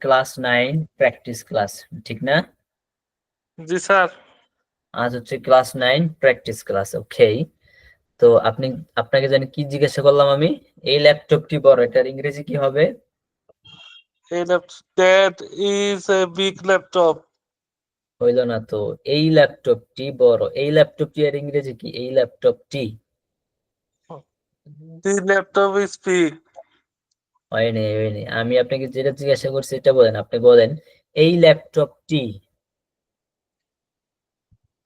Class 9 practice class, ঠিক না? জি sir. আজ হচ্ছে ক্লাস 9 প্র্যাকটিস ক্লাস। ওকে, তো আপনাকে জানি কি জিজ্ঞাসা করলাম আমি? এই ল্যাপটপটি বড়, এটার ইংরেজি কি হবে? That is a big laptop. হইল না তো। এই ল্যাপটপটি বড়, এই ল্যাপটপটি এর ইংরেজি কি? এই ল্যাপটপটি দি ল্যাপটপ ইজ বিগ। হয়নি। আমি আপনাকে যেটা জিজ্ঞাসা করছি এটা বলেন, আপনি বলেন এই ল্যাপটপটি।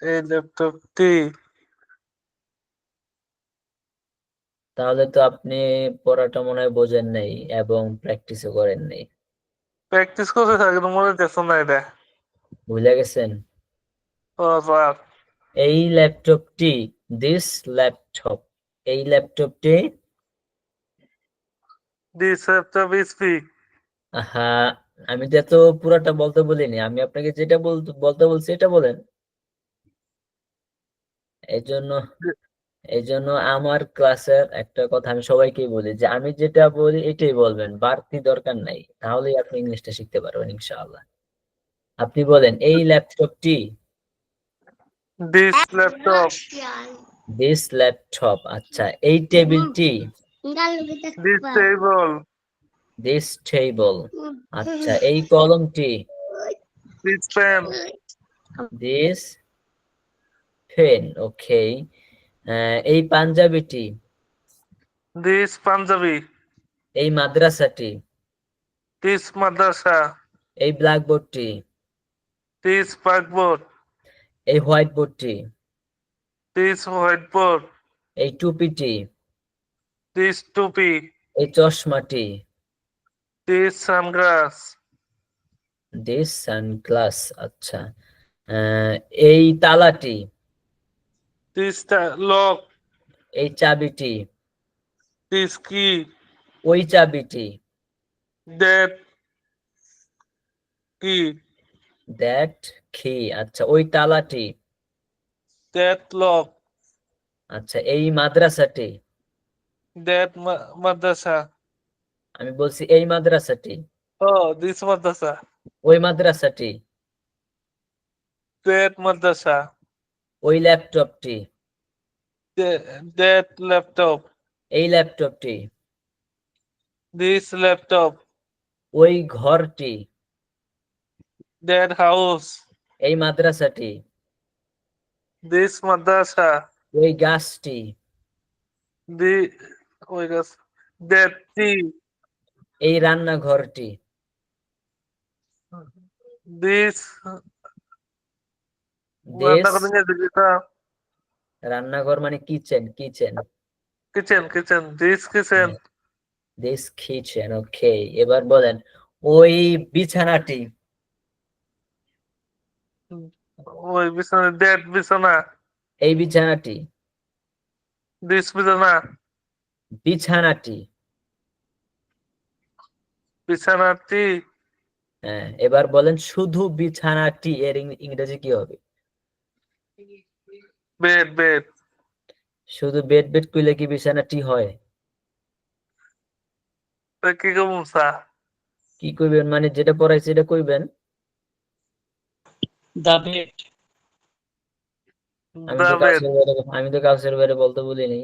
এই ল্যাপটপটি। তাহলে তো আপনি পড়াটা মনে হয় বোঝেন নাই এবং প্র্যাকটিসও করেন নাই। প্র্যাকটিস করতে থাকে কিন্তু মনে দেখছো না এটা। ভুলে গেছেন? ও স্যার। এই ল্যাপটপটি, দিস ল্যাপটপ, এই ল্যাপটপটি। This laptop is big. হ্যাঁ, আমি তো এত পুরাটা বলতে বলিনি, আমি আপনাকে যেটা বলতে বলছি এটা বলেন। এই জন্য আমার ক্লাসের একটা কথা আমি সবাইকেই বলি যে আমি যেটা বলি এটাই বলবেন, বাড়তি দরকার নাই, তাহলেই আপনি ইংলিশটা শিখতে পারবেন ইনশাআল্লাহ। আপনি বলেন এই ল্যাপটপটি। This laptop. This laptop. আচ্ছা, এই টেবিলটি। This table. This table. আচ্ছা, এই কলমটি। This pen. This pen. Okay, এই পাঞ্জাবিটি। দিস পাঞ্জাবি। এই মাদ্রাসাটি। দিস মাদ্রাসা। এই ব্ল্যাকবোর্ডটি। This blackboard. এই হোয়াইট বোর্ডটি। This white board. এই টুপিটি। দিস টুপি। এই চশমাটি। This sunglass. This sunglass. আচ্ছা, আহ, এই তালাটি। This lock. এই চাবিটি। দিস কি। ওই চাবিটি। দ্যাট কি। দ্যাট কি। আচ্ছা, ওই তালাটি। That lock. আচ্ছা, এই মাদ্রাসাটি। দ্যাট মাদ্রাসা। আমি বলছি এই মাদ্রাসাটি। ও দিস মাদ্রাসা। ওই মাদ্রাসাটি। দ্যাট মাদ্রাসা। ওই ল্যাপটপটি। That laptop. এই ল্যাপটপটি। This laptop. ওই ঘরটি। That house. এই মাদ্রাসাটি। দিস মাদ্রাসা। ওই গাছটি। দি ওই গাছ। That tree. এই রান্নাঘরটি। This this. রান্নাঘর। রান্নাঘর মানে kitchen, kitchen. Kitchen kitchen. This kitchen. This kitchen. Okay, এবার বলেন ওই বিছানাটি। ওই বিছানা। দ্যাট বিছানা। এই বিছানাটি। দিস বিছানা। বিছানাটি। বিছানাটি। হ্যাঁ, এবার বলেন শুধু বিছানাটি এর ইংরেজি কি হবে? Bed bed. শুধু বেড বেড কইলে কি বিছানাটি হয়? কি কমসা। কি কইবেন মানে যেটা পড়াইছে এটা কইবেন। The bed. আমি দা তো বেড। কাউসের বাইরে বলতে বলিনি।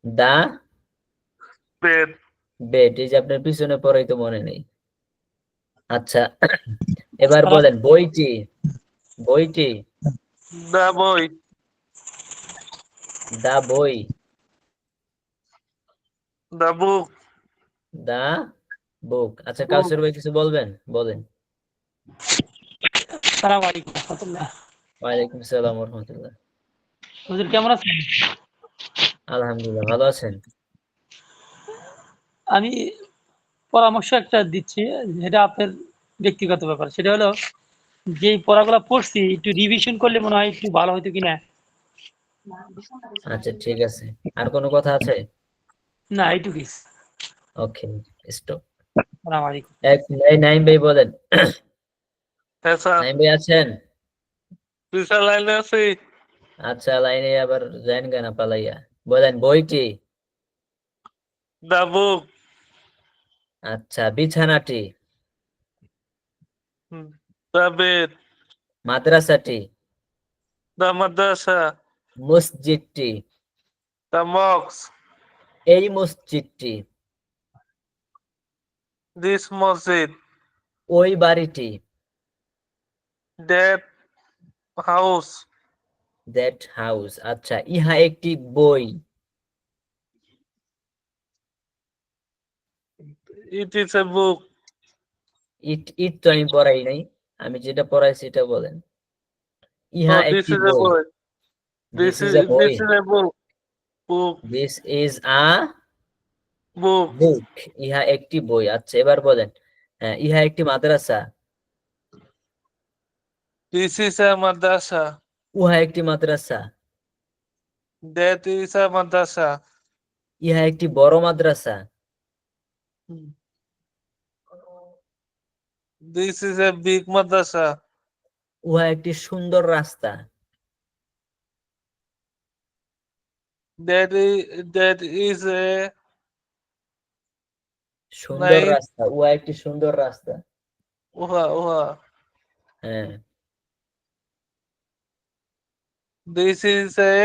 দা বেড। বেড, এই যে আপনার পিছনে পড়াই তো মনে নেই। আচ্ছা, এবার বলেন বইটি। বইটি। দা বই। দা বই। দা বুক। দা বুক। আচ্ছা, বুক। কাউসের ভাই কিছু বলবেন? বলেন। আসসালামু আলাইকুম রাহমাতুল্লাহ। ওয়ালাইকুম আসসালাম ওয়া রাহমাতুল্লাহ। হুজুর কেমন আছেন? আলহামদুলিল্লাহ, ভালো আছেন? আমি পরামর্শ একটা দিচ্ছি, যেটা আপনার ব্যক্তিগত ব্যাপার। সেটা হলো যেই পড়াগুলা পড়ছি একটু রিভিশন করলে মনে হয় একটু ভালো হতো কিনা। আচ্ছা, ঠিক আছে। আর কোনো কথা আছে? না, এইটুকুই। ওকে, স্টপ। আসসালামু আলাইকুম। নাইম ভাই বলেন। হ্যাঁ স্যার। নাইম ভাই আছেন? বিশাল লাইনে আছি। আচ্ছা, লাইনে আবার যাইন কেন পালাইয়া? বলেন বইটি। দা বুক। আচ্ছা, বিছানাটি। The bed. মাদ্রাসাটি, The madrasa. মসজিদটি, The mosque. এই মসজিদটি, This masjid. ওই বাড়িটি, That house. That house. আচ্ছা, ইহা একটি বই, It is a book. ইট তো আমি পড়াই নাই, আমি যেটা পড়াইছি সেটা বলেন। ইহা Oh, this একটি is a বই, boy. This This is is এ বই, this is a book. Book. This is a Book. বুক, ইহা একটি বই। আচ্ছা, এবার বলেন, ইহা একটি মাদ্রাসা, This is a madrasa. উহা একটি মাদ্রাসা, That is a madrasa. ইহা একটি বড় মাদ্রাসা, This is a big madrasa. উহা একটি সুন্দর রাস্তা, That is a সুন্দর nice. রাস্তা, উহা একটি সুন্দর রাস্তা। Uha. হ্যাঁ, This is a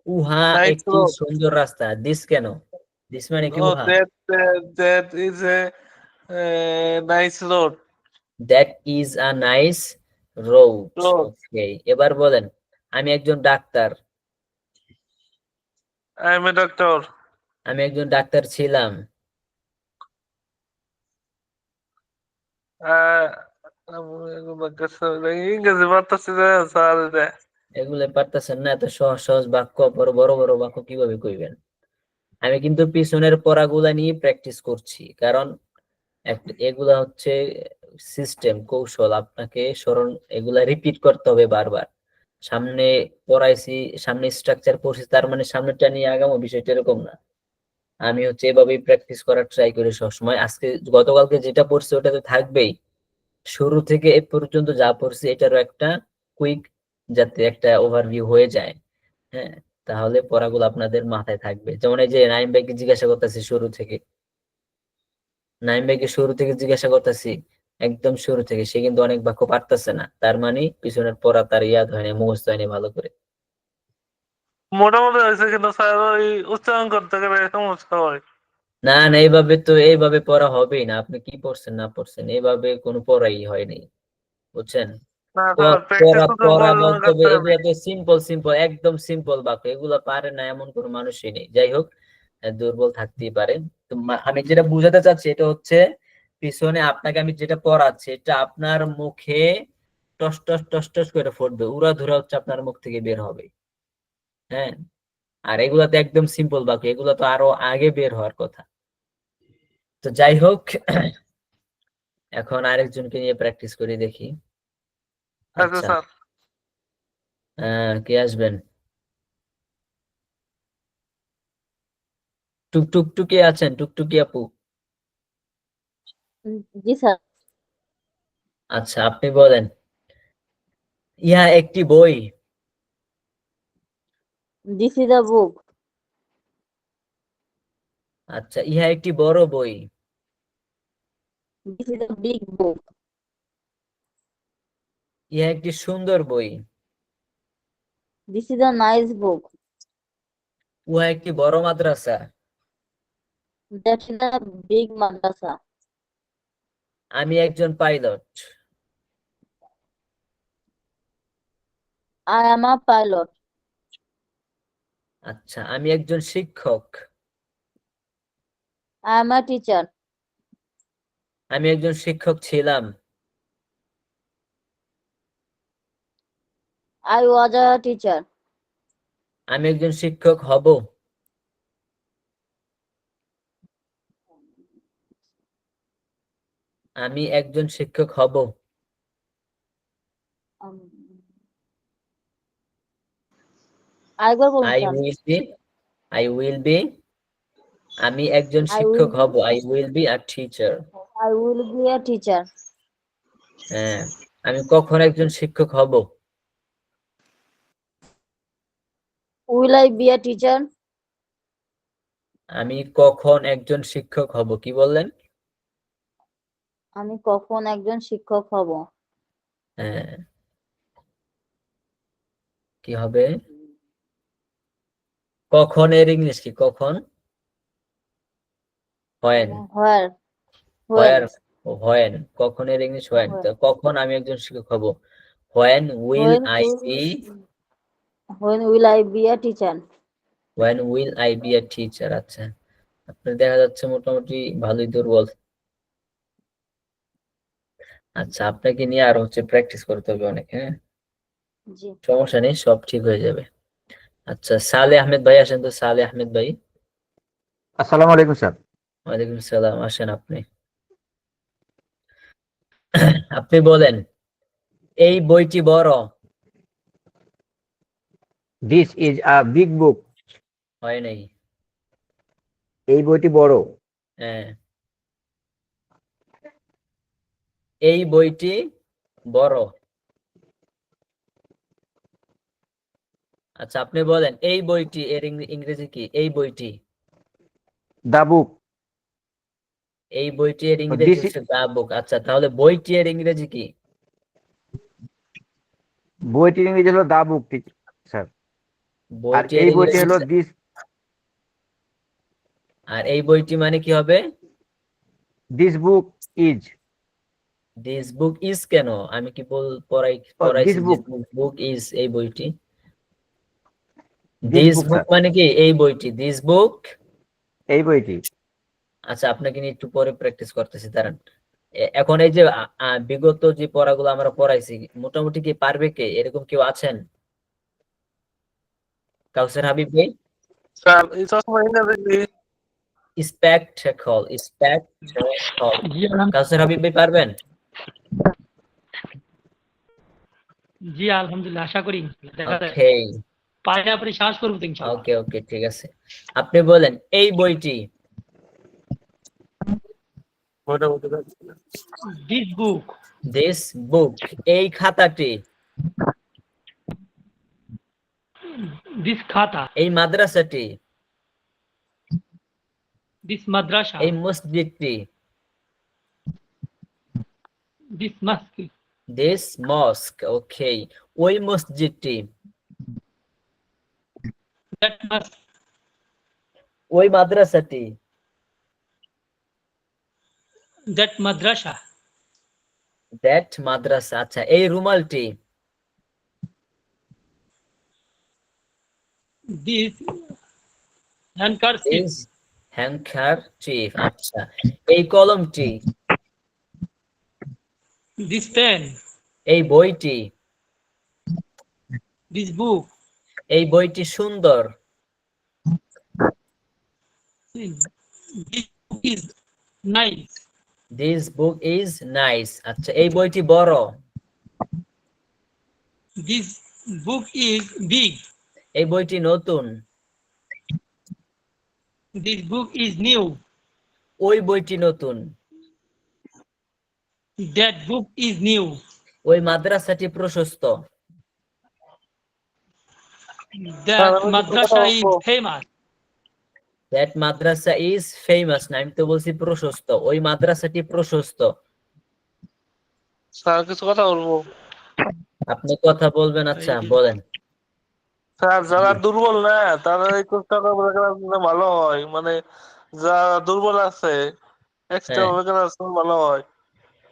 উহা nice একটি road. সুন্দর রাস্তা। দিস কেন? দিস মানে কি Oh, উহা? that is a nice road. That is a nice road. Road. ওকে, এবার বলেন, আমি একজন doctor, I am a doctor. আমি একজন ডাক্তার ছিলাম, ইংরেজি পারতেছি না স্যার এটা। এগুলো পারতেছেন না? এত সহজ সহজ বাক্য, বড় বড় বড় বাক্য কিভাবে কইবেন? আমি কিন্তু পিছনের পড়াগুলা নিয়ে প্র্যাকটিস করছি, কারণ এগুলা হচ্ছে সিস্টেম, কৌশল, আপনাকে স্মরণ, এগুলা রিপিট করতে হবে বারবার। সামনে পড়াইছি, সামনে স্ট্রাকচার পড়ছি, তার মানে সামনেটা নিয়ে আগামো, বিষয়টা এরকম না। আমি হচ্ছে এভাবেই প্র্যাকটিস করার ট্রাই করি সবসময়। আজকে গতকালকে যেটা পড়ছি ওটা তো থাকবেই, শুরু থেকে এ পর্যন্ত যা পড়ছি এটারও একটা কুইক, যাতে একটা ওভারভিউ হয়ে যায়। হ্যাঁ, তাহলে পড়াগুলো আপনাদের মাথায় থাকবে। যেমন এই যে নাইম ভাইকে জিজ্ঞাসা করতেছি শুরু থেকে, নাইম ভাইকে শুরু থেকে জিজ্ঞাসা করতেছি, একদম শুরু থেকে, সে কিন্তু অনেক বাক্য পারতেছে না, তার মানে পিছনের পড়া তার ইয়াদ হয়নি, মুখস্থ হয়নি ভালো করে। মোটামুটি হয়েছে কিন্তু স্যার ওই উচ্চারণ করতে গেলে সমস্যা হয়। না না, এইভাবে পড়া হবেই না। আপনি কি পড়ছেন না পড়ছেন, এইভাবে কোনো পড়াই হয়নি, বুঝছেন? না স্যার প্র্যাকটিস পড়া তো পড়া করতে বলতে হবে, হবে। এগুলো তো সিম্পল সিম্পল, একদম সিম্পল বাক্য, এগুলো পারে না এমন কোনো মানুষই নেই। যাই হোক, দুর্বল থাকতেই পারে। তো আমি যেটা বুঝাতে চাচ্ছি এটা হচ্ছে, পিছনে আপনাকে আমি যেটা পড়াচ্ছি এটা আপনার মুখে টস টস টস টস করে ফুটবে, উড়াধুরা হচ্ছে আপনার মুখ থেকে বের হবে। হ্যাঁ, আর এগুলা তো একদম সিম্পল বাক্য, এগুলো তো আরো আগে বের হওয়ার কথা। তো যাই হোক, এখন আরেকজনকে নিয়ে প্র্যাকটিস করি, দেখি। আচ্ছা আচ্ছা, স্যার। কে আসবেন? টুকটুকি আছেন? টুকটুকি আপু? জি স্যার। আচ্ছা, আপনি বলেন, ইহা একটি বই, দিস ইজ আ বুক। আচ্ছা, ইহা একটি বড় বই, দিস ইজ আ বিগ বুক। ইহা একটি সুন্দর বই, দিস ইজ আ নাইস বুক। উহা একটি বড় মাদ্রাসা, দ্যাট ইজ আ বিগ মাদ্রাসা। আমি একজন pilot, I am a pilot. আচ্ছা, আমি একজন শিক্ষক, আই এম আ টিচার। আমি একজন শিক্ষক ছিলাম, আই ওয়াজ আ টিচার। আমি একজন শিক্ষক হব, আমি একজন শিক্ষক হব, আরেকবার বলুন I sir. Will be, I will be, আমি একজন আই উইল শিক্ষক হব, I will be a teacher. I will be a teacher. হ্যাঁ, আমি কখন একজন শিক্ষক হব? Will I be a teacher? আমি কখন একজন শিক্ষক হব, কি বললেন? আমি কখন একজন শিক্ষক হব? হ্যাঁ, কি হবে? কখন এর ইংলিশ কি? কখন? when Where? where when কখন এর ইংলিশ when। When? তো কখন আমি একজন শিক্ষক হব? when will When I will be when will I be a teacher? when will I be a teacher। আচ্ছা, আপনি দেখা যাচ্ছে মোটামুটি ভালোই দুর্বল। আচ্ছা, আপনাকে নিয়ে আর হচ্ছে প্র্যাকটিস করতে হবে অনেক। হ্যাঁ, জি। সমস্যা নেই, সব ঠিক হয়ে যাবে। আচ্ছা, সালে আহমেদ ভাই আসেন তো। সালে আহমেদ ভাই, আসসালামু আলাইকুম স্যার। ওয়ালাইকুম সালাম। আসেন আপনি। আপনি বলেন, এই বইটি বড়। দিস ইজ আ বিগ বুক। হয় নাই। এই বইটি বড়। হ্যাঁ, এই বইটি বড়। আচ্ছা, আপনি বলেন, এই বইটি এর ইংরেজি কি? এই বইটি, দা বুক। এই বইটি এর ইংরেজি দিস হচ্ছে দা বুক। আচ্ছা, তাহলে বইটি এর ইংরেজি কি? বইটির ইংরেজি হলো দা বুক স্যার। আর বইটি এর এই বইটি ইংরেজি, হলো দিস। আর এই বইটি মানে কি হবে? This book is. This book is কেন? আমি কি পড়াইছি দিস যে বুক। বুক ইজ এই বইটি? This this book book sir. মানে কি? এই বইটি, দিস বুক। এই বইটি। আচ্ছা, আপনাকে নিয়ে একটু পরে প্র্যাকটিস করতেছি, দাঁড়ান। এখন এই যে বিগত যে পড়াগুলো আমরা পড়াইছি, মোটামুটি কি পারবে কে? এরকম কেউ আছেন? কাউসার হাবিব ভাই? স্যার এই চশমা এনে দিবি। স্পেকটেকল। জি আলহাম- কাউসার হাবিব ভাই পারবেন? জি আলহামদুলিল্লাহ, আশা করি দেখা যায়। ওকে পারে আপনি সাহস করবো তো ইনশাআল্লাহ। ওকে ওকে, ঠিক আছে। আপনি বলেন, এই বইটি। বইটা বলতে পারছি না। This book. দিস বুক, এই খাতাটি। দিস খাতা। এই মাদ্রাসাটি। দিস মাদ্রাসা। এই মসজিদটি। This mosque. This mosque, okay. ওই মসজিদটি। That mosque. ওই মাদ্রাসাটি। দ্যাট মাদ্রাসা। দ্যাট মাদ্রাসা। আচ্ছা, এই রুমালটি। This handkerchief. This handkerchief. আচ্ছা, এই কলমটি। This pen. এই বইটি। This book. এই বইটি সুন্দর। This book is nice. This book is nice. আচ্ছা, এই বইটি বড়। This book is big. এই বইটি নতুন। This book is new. ওই বইটি নতুন। That book is new. ওই মাদ্রাসাটি প্রশস্ত। দ্যাট আমি তো মাদ্রাসা কথা ইজ বলবো। Famous. That Madrasa is famous. না, আমি তো বলছি প্রশস্ত। ওই মাদ্রাসাটি প্রশস্ত। স্যার কিছু কথা বলবো। আপনি কথা বলবেন? আচ্ছা, বলেন। স্যার যারা দুর্বল না তারা একটু টাকা করে ক্লাস নিলে ভালো হয়, মানে যারা দুর্বল আছে এক্সট্রা হ্যাঁ, ভাবে ক্লাস নিলে ভালো হয়।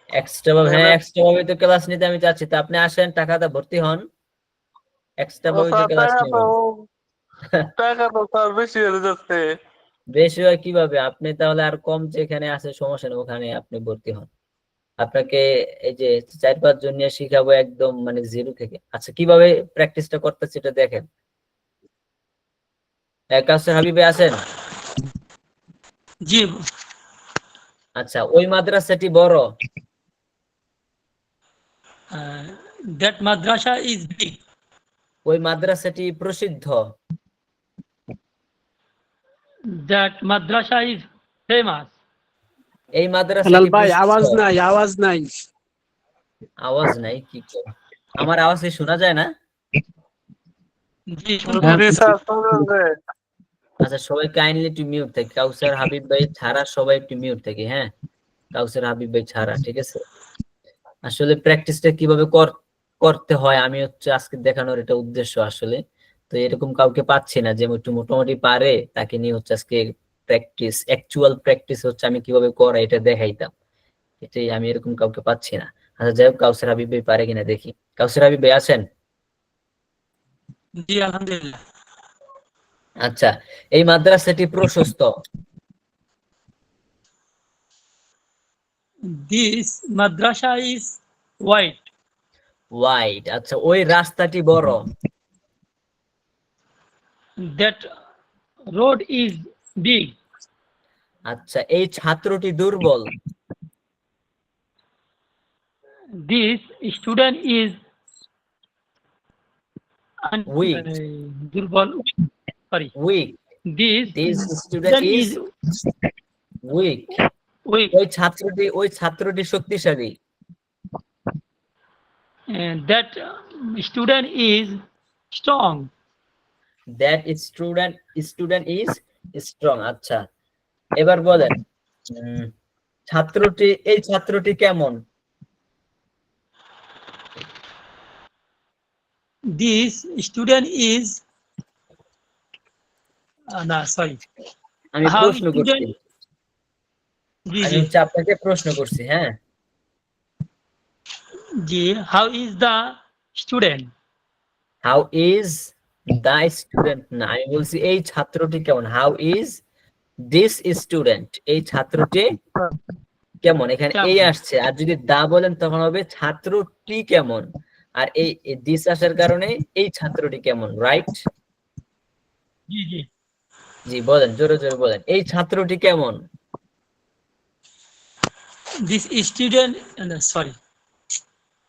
এক্সট্রা ভাবে। হ্যাঁ, এখানে এক্সট্রা ভাবে তো ক্লাস নিতে আমি চাচ্ছি। তো আপনি আসেন, টাকাটা ভর্তি হন, এক্সট্রা ভাবে তো স্যার ক্লাস নিব। টাকা তো স্যার বেশি হয়ে যাচ্ছে। বেশি হয় কিভাবে? আপনি তাহলে আর কম যেখানে আছে সমস্যা নেই, ওখানে আপনি ভর্তি হন। আপনাকে এই যে 4-5 জন নিয়ে শিখাবো একদম মানে জিরো থেকে। আচ্ছা, কিভাবে প্র্যাকটিসটা করতেছি এটা দেখেন। কাউসার হাবিবে আছেন? জি। আচ্ছা, ওই মাদ্রাসাটি বড়। That Madrasa is big. ওই মাদ্রাসাটি প্রসিদ্ধ। That Madrasa is famous. এই মাদ্রাসাটি হেলাল ভাই, প্রসিদ্ধ। আওয়াজ নাই, আওয়াজ নাই। আওয়াজ নাই? কি করে? আমার আওয়াজ কি শোনা যায় না? জি জি স্যার শুনলেন যে আচ্ছা, সবাই কাইন্ডলি একটু মিউট থাকে। কাউসার হাবিব ভাই ছাড়া সবাই একটু মিউট থাকে। হ্যাঁ, কাউসার হাবিব ভাই ছাড়া, ঠিক আছে? আসলে প্র্যাকটিসটা কিভাবে করতে হয় আমি হচ্ছে আজকে দেখানোর এটা উদ্দেশ্য আসলে। তো এরকম কাউকে পাচ্ছি না যে একটু মোটামুটি পারে, তাকে নিয়ে হচ্ছে আজকে প্র্যাকটিস, অ্যাকচুয়াল প্র্যাকটিস হচ্ছে আমি কিভাবে করাই এটা দেখাইতাম। এটাই, আমি এরকম কাউকে পাচ্ছি না। আচ্ছা যাই হোক, কাউসার হাবিব ভাই পারে কিনা দেখি। কাউসার হাবিব ভাই আছেন? জি আলহামদুলিল্লাহ। আচ্ছা, এই মাদ্রাসাটি প্রশস্ত। This madrasa is wide. Wide, আচ্ছা ওই রাস্তাটি বড়। That road is big. আচ্ছা, এই ছাত্রটি দুর্বল। This student is weak. দুর্বল, sorry, weak. This this student student is is weak. Weak. ওই ছাত্রটি শক্তিশালী। That student is strong. That student is strong. আচ্ছা, এবার বলেন এই ছাত্রটি কেমন? দিস স্টুডেন্ট ইজ না সরি, আমি হাউ প্রশ্ন করছি, স্টুডেন্ট, জি আমি জি হচ্ছে আপনাকে প্রশ্ন করছি, হ্যাঁ। জি, how is the student. How is the student না, আমি বলছি এই ছাত্রটি কেমন। হাউ ইজ দিস স্টুডেন্ট, এই ছাত্রটি কেমন। এখানে এই আসছে, আর যদি দা বলেন তখন হবে ছাত্রটি কেমন, আর এই দিস আসার কারণে এই ছাত্রটি কেমন, রাইট? জি জি, জি বলেন, জোরে জোরে বলেন, এই ছাত্রটি কেমন। This student, sorry,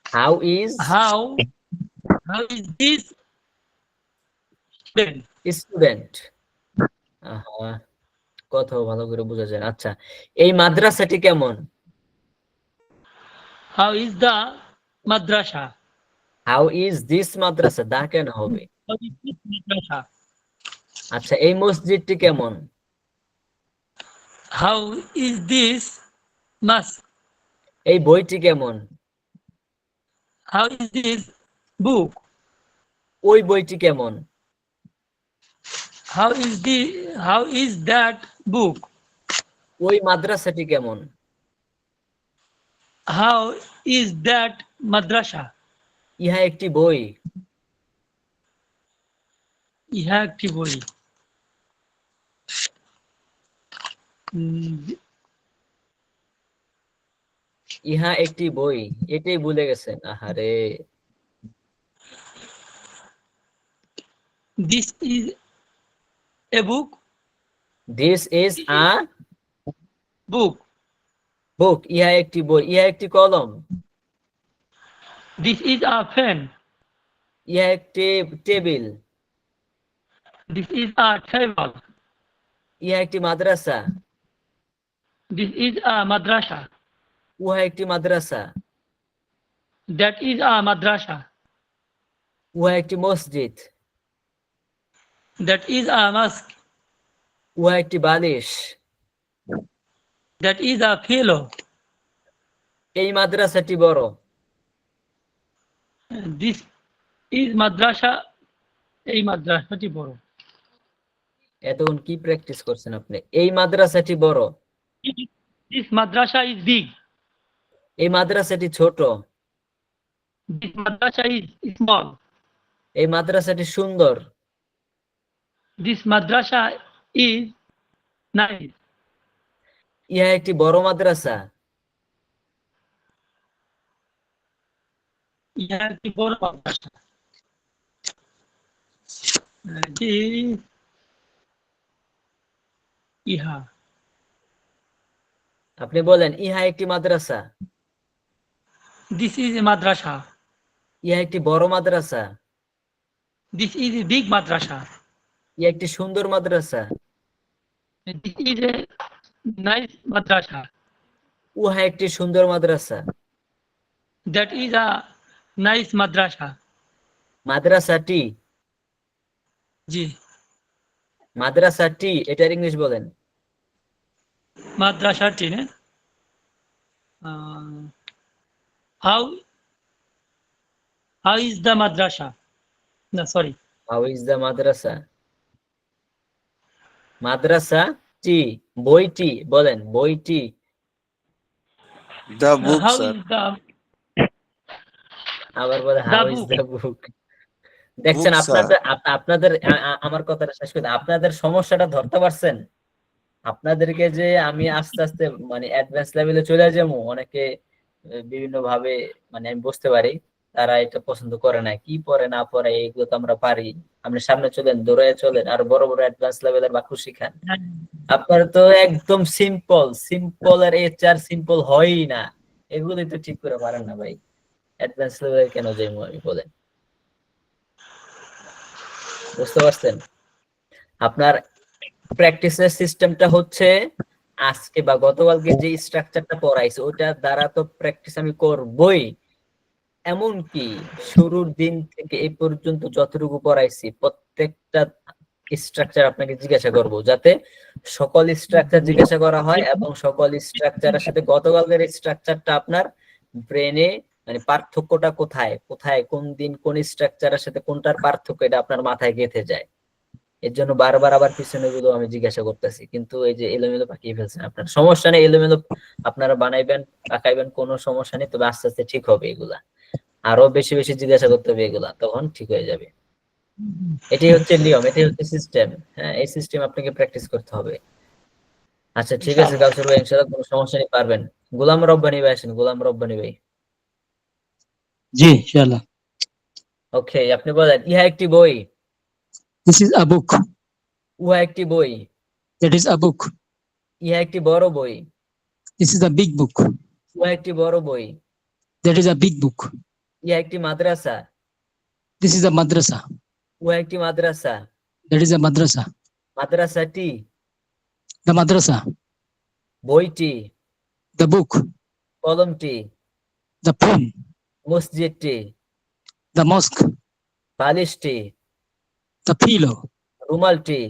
how is how is this student. Student. কথাও ভালো করে বোঝা যায় না। আচ্ছা, এই মাদ্রাসাটি কেমন। How is the madrasa. How is this madrasa, the কেন হবে? How is this madrasa. আচ্ছা, এই মসজিদটি কেমন। How is this mosque. এই বইটি কেমন। How is this book. ওই বইটি কেমন। How is that book. ওই মাদ্রাসাটি কেমন। How is that madrasa. ইহা একটি বই। ইহা একটি বই। ইহা একটি বই, এটাই ভুলে গেছেন, আহারে। This is a book. This is a book. Book, ইহা একটি বই, ইহা একটি কলম। This is a pen. ইহা একটি টেবিল। This is a table. ইহা একটি মাদ্রাসা। দিস ইজ আ মাদ্রাসা। উহা একটি মাদ্রাসা। দ্যাট ইজ আ মাদ্রাসা। উহা একটি মসজিদ। That is a mosque. উহা একটি বালিশ। That is a pillow. এই মাদ্রাসাটি বড়। This is madrasa. এই মাদ্রাসাটি বড়। এতক্ষণ কি প্র্যাকটিস করছেন আপনি? এই মাদ্রাসাটি বড়। This madrasa is big. এই মাদ্রাসাটি ছোট। This madrasa is small. এই মাদ্রাসাটি সুন্দর। This madrasa is nice. ইহা একটি বড় মাদ্রাসা। ইহা একটি বড় মাদ্রাসা। দিস ইহা। আপনি বলেন, ইহা একটি মাদ্রাসা। দিস ইজ এ মাদ্রাসা। ইহা একটি বড় মাদ্রাসা। দিস ইজ এ বিগ মাদ্রাসা। ইহা একটি সুন্দর মাদ্রাসা। দিস ইজ এ নাইস মাদ্রাসা। উহা একটি সুন্দর মাদ্রাসা। দ্যাট ইজ আ নাইস মাদ্রাসা। মাদ্রাসাটি। জি, মাদ্রাসাটি, এটার ইংলিশ বলেন। মাদ্রাসাটি না, how how is the madrasa? No, sorry. How is the madrasa? মাদ্রাসা টি, বইটি বলেন, বইটি। The book, How sir. is the আবার বলে how is book? The book. দেখছেন Book, sir. আপনাদের আমার কথাটা শেষ করে, আপনাদের সমস্যাটা ধরতে পারছেন? আপনাদেরকে যে আমি আস্তে আস্তে মানে অ্যাডভান্স লেভেলে চলে যাবো, অনেকে বিভিন্ন ভাবে মানে আমি বুঝতে পারি তারা এটা পছন্দ করে না, কি পড়ে না পড়ে এগুলো তো আমরা পারি। আপনি সামনে চলেন, দৌড়ে চলেন, আর বড় বড় অ্যাডভান্স লেভেলের বাক্য শিখান। আপনার তো একদম সিম্পল, সিম্পল আর এর চার সিম্পল হয়ই না, এগুলোই তো ঠিক করে পারেন না ভাই। অ্যাডভান্স লেভেলে কেন যাইবো আমি বলেন? বুঝতে পারছেন? আপনার প্র্যাকটিসের সিস্টেমটা হচ্ছে আজকে বা গতকালকে যে স্ট্রাকচারটা পড়াইছে ওটা দ্বারা তো প্র্যাকটিস আমি করবই। এমনকি শুরুর দিন থেকে এই পর্যন্ত যতটুকু পড়াইছি প্রত্যেকটা স্ট্রাকচার আপনাকে জিজ্ঞাসা করব, যাতে সকল স্ট্রাকচার জিজ্ঞাসা করা হয় এবং সকল স্ট্রাকচারের সাথে গতকালকের স্ট্রাকচারটা আপনার ব্রেনে মানে পার্থক্যটা কোথায় কোথায় কোন দিন কোন স্ট্রাকচারের সাথে কোনটার পার্থক্য এটা আপনার মাথায় গেঁথে যায়। এর জন্য বারবার আবার পিছনে গুলো আমি জিজ্ঞাসা করতেছি, কিন্তু এই যে এলোমেলো পাকিয়ে ফেলছেন। আপনার সমস্যা নেই, এলোমেলো আপনারা বানাইবেন পাকাইবেন, কোনো সমস্যা নেই, তবে আস্তে আস্তে ঠিক হবে এগুলা। আরো বেশি বেশি জিজ্ঞাসা করতে হবে এগুলা, তখন ঠিক হয়ে যাবে। এটাই হচ্ছে নিয়ম, এটাই হচ্ছে সিস্টেম। হ্যাঁ, এই সিস্টেম আপনাকে প্র্যাকটিস করতে হবে। আচ্ছা ঠিক আছে কাউসার ভাই, ইনশাআল্লাহ কোনো সমস্যা নেই, পারবেন। গোলাম রব্বানী ভাই আসেন, গোলাম রব্বানী ভাই। জি ইনশাআল্লাহ। ওকে, আপনি বলেন ইহা একটি বই, This is a book. উহা একটি বই, That is a book. ইহা একটি বড় বই, This is a big book. উহা একটি বড় বই, That is a big book. ইহা একটি মাদ্রাসা, This is a madrasa. উহা একটি মাদ্রাসা, That is a madrasa. মাদ্রাসাটি, The madrasa. বইটি, The book. কলমটি, The pen. মসজিদটি, The mosque. বালিশটি, The pillow. রুমালটি,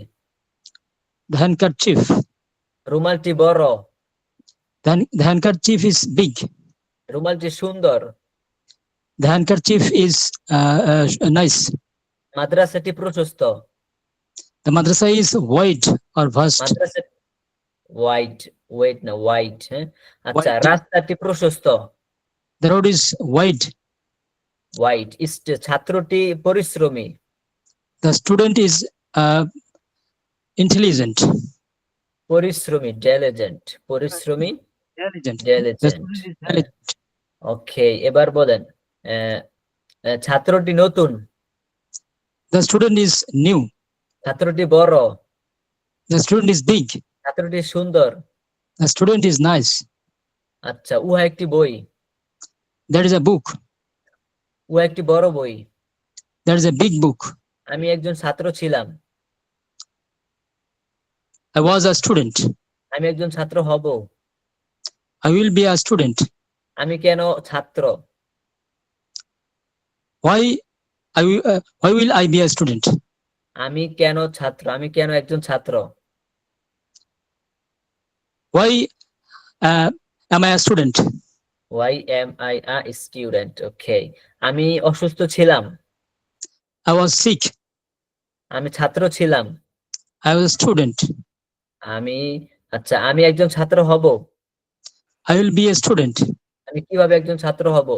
The handkerchief. রুমালটি বড়, The handkerchief is big. রুমালটি সুন্দর, The handkerchief is nice. মাদ্রাসাটি প্রশস্ত, The madrasa is wide or vast. মাদ্রাসা ওয়াইড, ওয়েট না wide, হ্যাঁ আচ্ছা। Wide. রাস্তাটি প্রশস্ত, The road is wide. Wide. ছাত্রটি পরিশ্রমী, The student is intelligent. পরিশ্রমী ডেলিজেন্ট, পরিশ্রমী Intelligent. The diligent. student is intelligent. Okay, এবার বলেন ছাত্রটি নতুন, The student is new. ছাত্রটি বড়, The student is big. ছাত্রটি সুন্দর। The student is nice. আচ্ছা, উহা একটি বই, That is a book. উহা একটি বড় বই। That is a big book. আমি একজন ছাত্র ছিলাম, I was a student. আমি একজন ছাত্র হব। I will be a student. আমি কেন ছাত্র? Why will I be a student? আমি কেন ছাত্র, আমি কেন একজন ছাত্র? Why am I a student? Why am I a student? Okay, আমি অসুস্থ ছিলাম, I was sick. আমি ছাত্র ছিলাম। I was a student. আমি আচ্ছা, আমি একজন ছাত্র হব। I will be a student. আমি কিভাবে একজন ছাত্র হব?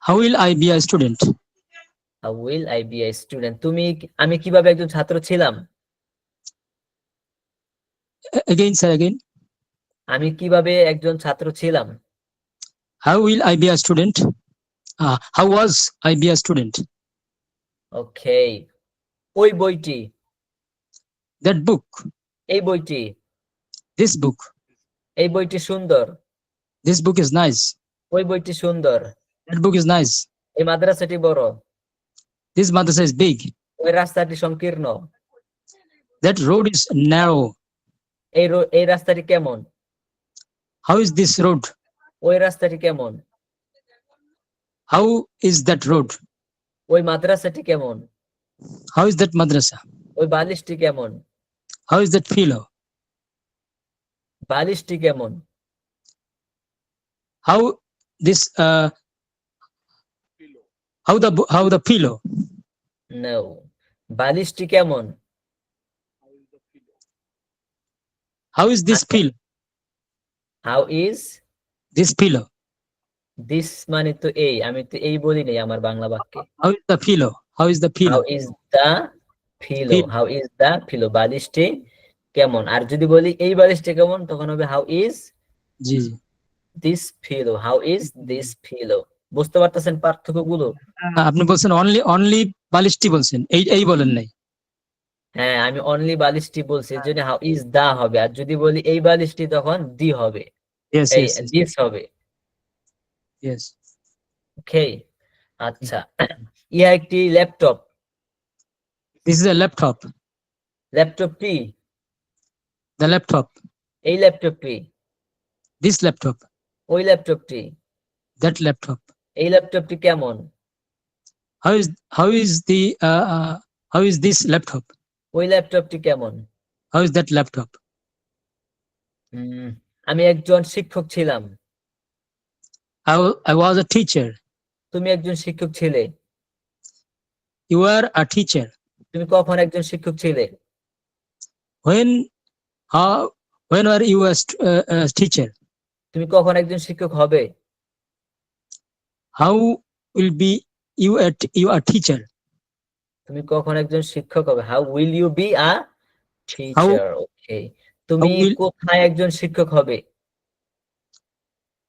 How will I be a student? How will I be a student? আমি কিভাবে একজন ছাত্র ছিলাম? Again, sir, again. আমি কিভাবে একজন ছাত্র ছিলাম? How will I be a student? How was I be a student? Okay, ওই বইটি, That book. এই বইটি, This book. এই বইটি সুন্দর, This book is nice. ওই বইটি সুন্দর। That book is nice. এই মাদ্রাসাটি বড়, This madrasa is big. ওই রাস্তাটি সংকীর্ণ, That road is narrow. এই রাস্তাটি কেমন? How is this road? ওই রাস্তাটি কেমন? How is that road? ওই মাদ্রাসাটি কেমন? How is that madrasa? ওই বালিশটি কেমন? How is that pillow? বালিশটি কেমন? how this how the pillow? No. বালিশটি কেমন? How is this আচ্ছা, pillow? how is This pillow. this মানে তো এই, আমি তো এই বলি নাই আমার বাংলা বাক্যে। How is the pillow? How is the How pillow? is the pillow? Pillow. How is the pillow? বালিশটি কেমন? আর যদি বলি এই বালিশটি কেমন, তখন হবে how is G G. this pillow? How is this pillow? বুঝতে পারতেছেন পার্থক্যগুলো? আপনি বলছেন অনলি বালিশটি বলছেন, এই বলেন নাই। হ্যাঁ, আমি অনলি বালিশটি বলছি, এর জন্য how is the হবে। আর যদি বলি এই বালিশটি, তখন the হবে, Yes, এই yes, yes, this হবে। yes. ওকে, আচ্ছা। ইহা একটি laptop. This is a laptop. ল্যাপটপটি, The laptop. এই ল্যাপটপটি, This laptop. ওই ল্যাপটপটি, That laptop. এই ল্যাপটপটি কেমন? How is this laptop? ওই ল্যাপটপটি কেমন? How is that laptop? আমি একজন শিক্ষক ছিলাম। I was a teacher. তুমি একজন শিক্ষক ছিলে। You are a teacher. তুমি কখন একজন শিক্ষক ছিলে? When were you a teacher? তুমি কখন একজন শিক্ষক হবে? How will be you a teacher? তুমি কখন একজন শিক্ষক হবে? How will you be a teacher? ওকে, তুমি will- কোথায় একজন শিক্ষক হবে?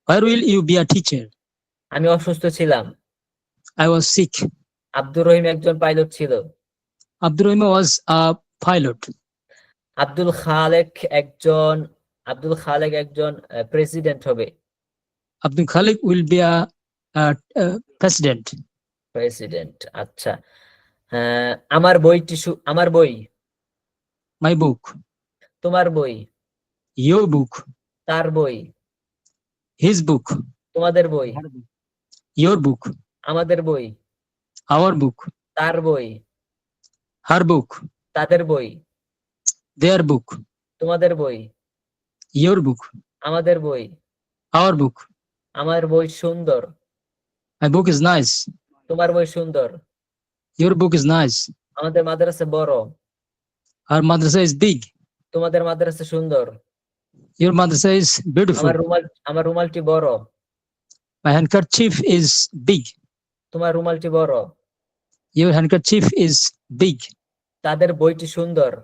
Where will you be a teacher? আমি অসুস্থ ছিলাম। I was sick. Abdur Rahim একজন পাইলট ছিল। Abdur Rahim was a pilot. Abdul Khalek একজন প্রেসিডেন্ট হবে। Abdul Khalik will be a president. President, আচ্ছা। আমার বই, My book. তোমার বই, Your book. তার বই, His book. তোমাদের বই, Your book. আমাদের বই, Our book. তার বই, Her book. তাদের বই, Their book. তোমাদের বই, Your book. আমাদের বই। Our book. আমার বই সুন্দর, My book is nice. তোমার বই সুন্দর। Your book is nice. আমাদের মাদ্রাসা বড়, Our madrasa is big. তোমাদের মাদ্রাসা সুন্দর। Your madrasa is beautiful. আমার রুমালটি বড়, My handkerchief is big. তোমার রুমালটি বড়। Your handkerchief is big. তাদের বইটি সুন্দর,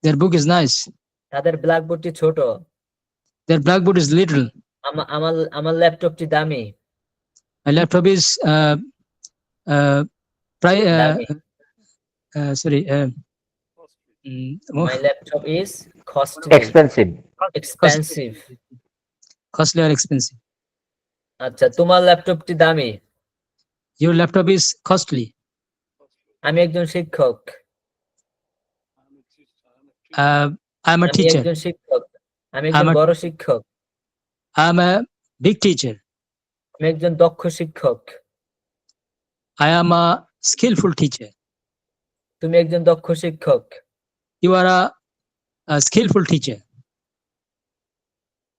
Their book is nice. তাদের ব্ল্যাকবোর্ডটি ছোট। Their blackboard is little. আমার ল্যাপটপটি দামি। My laptop is দামি। sorry. My laptop is costly, expensive. expensive. Costly or expensive. আচ্ছা, তোমার ল্যাপটপটি দামি। Your laptop is costly. আমি একজন শিক্ষক। I'm a আমি teacher. একজন শিক্ষক। আমি একজন বড় শিক্ষক। I'm a big teacher. আমি একজন দক্ষ শিক্ষক। I am a skillful teacher. তুমি একজন দক্ষ শিক্ষক। You are a skillful teacher.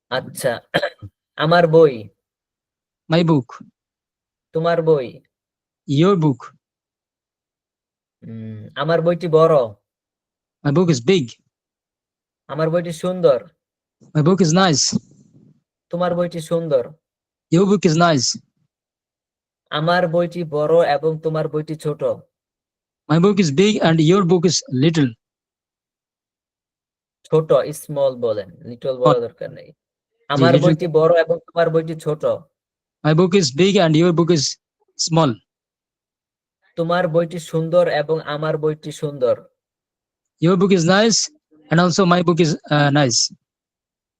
আচ্ছা, আমার বই, My book. তোমার বই। Your book. আমার বইটি বড়, My book is big. আমার বইটি সুন্দর। My book is nice. তোমার বইটি সুন্দর। Your book is nice. আমার বইটি বড় এবং তোমার বইটি ছোট। My book is big and your book is little. ছোট, স্মল বলেন, লিটল বলা দরকার নেই। আমার little- বইটি বড় এবং তোমার বইটি ছোট। My book is big and your book is small. তোমার বইটি সুন্দর এবং আমার বইটি সুন্দর। Your book is nice and also my book is nice.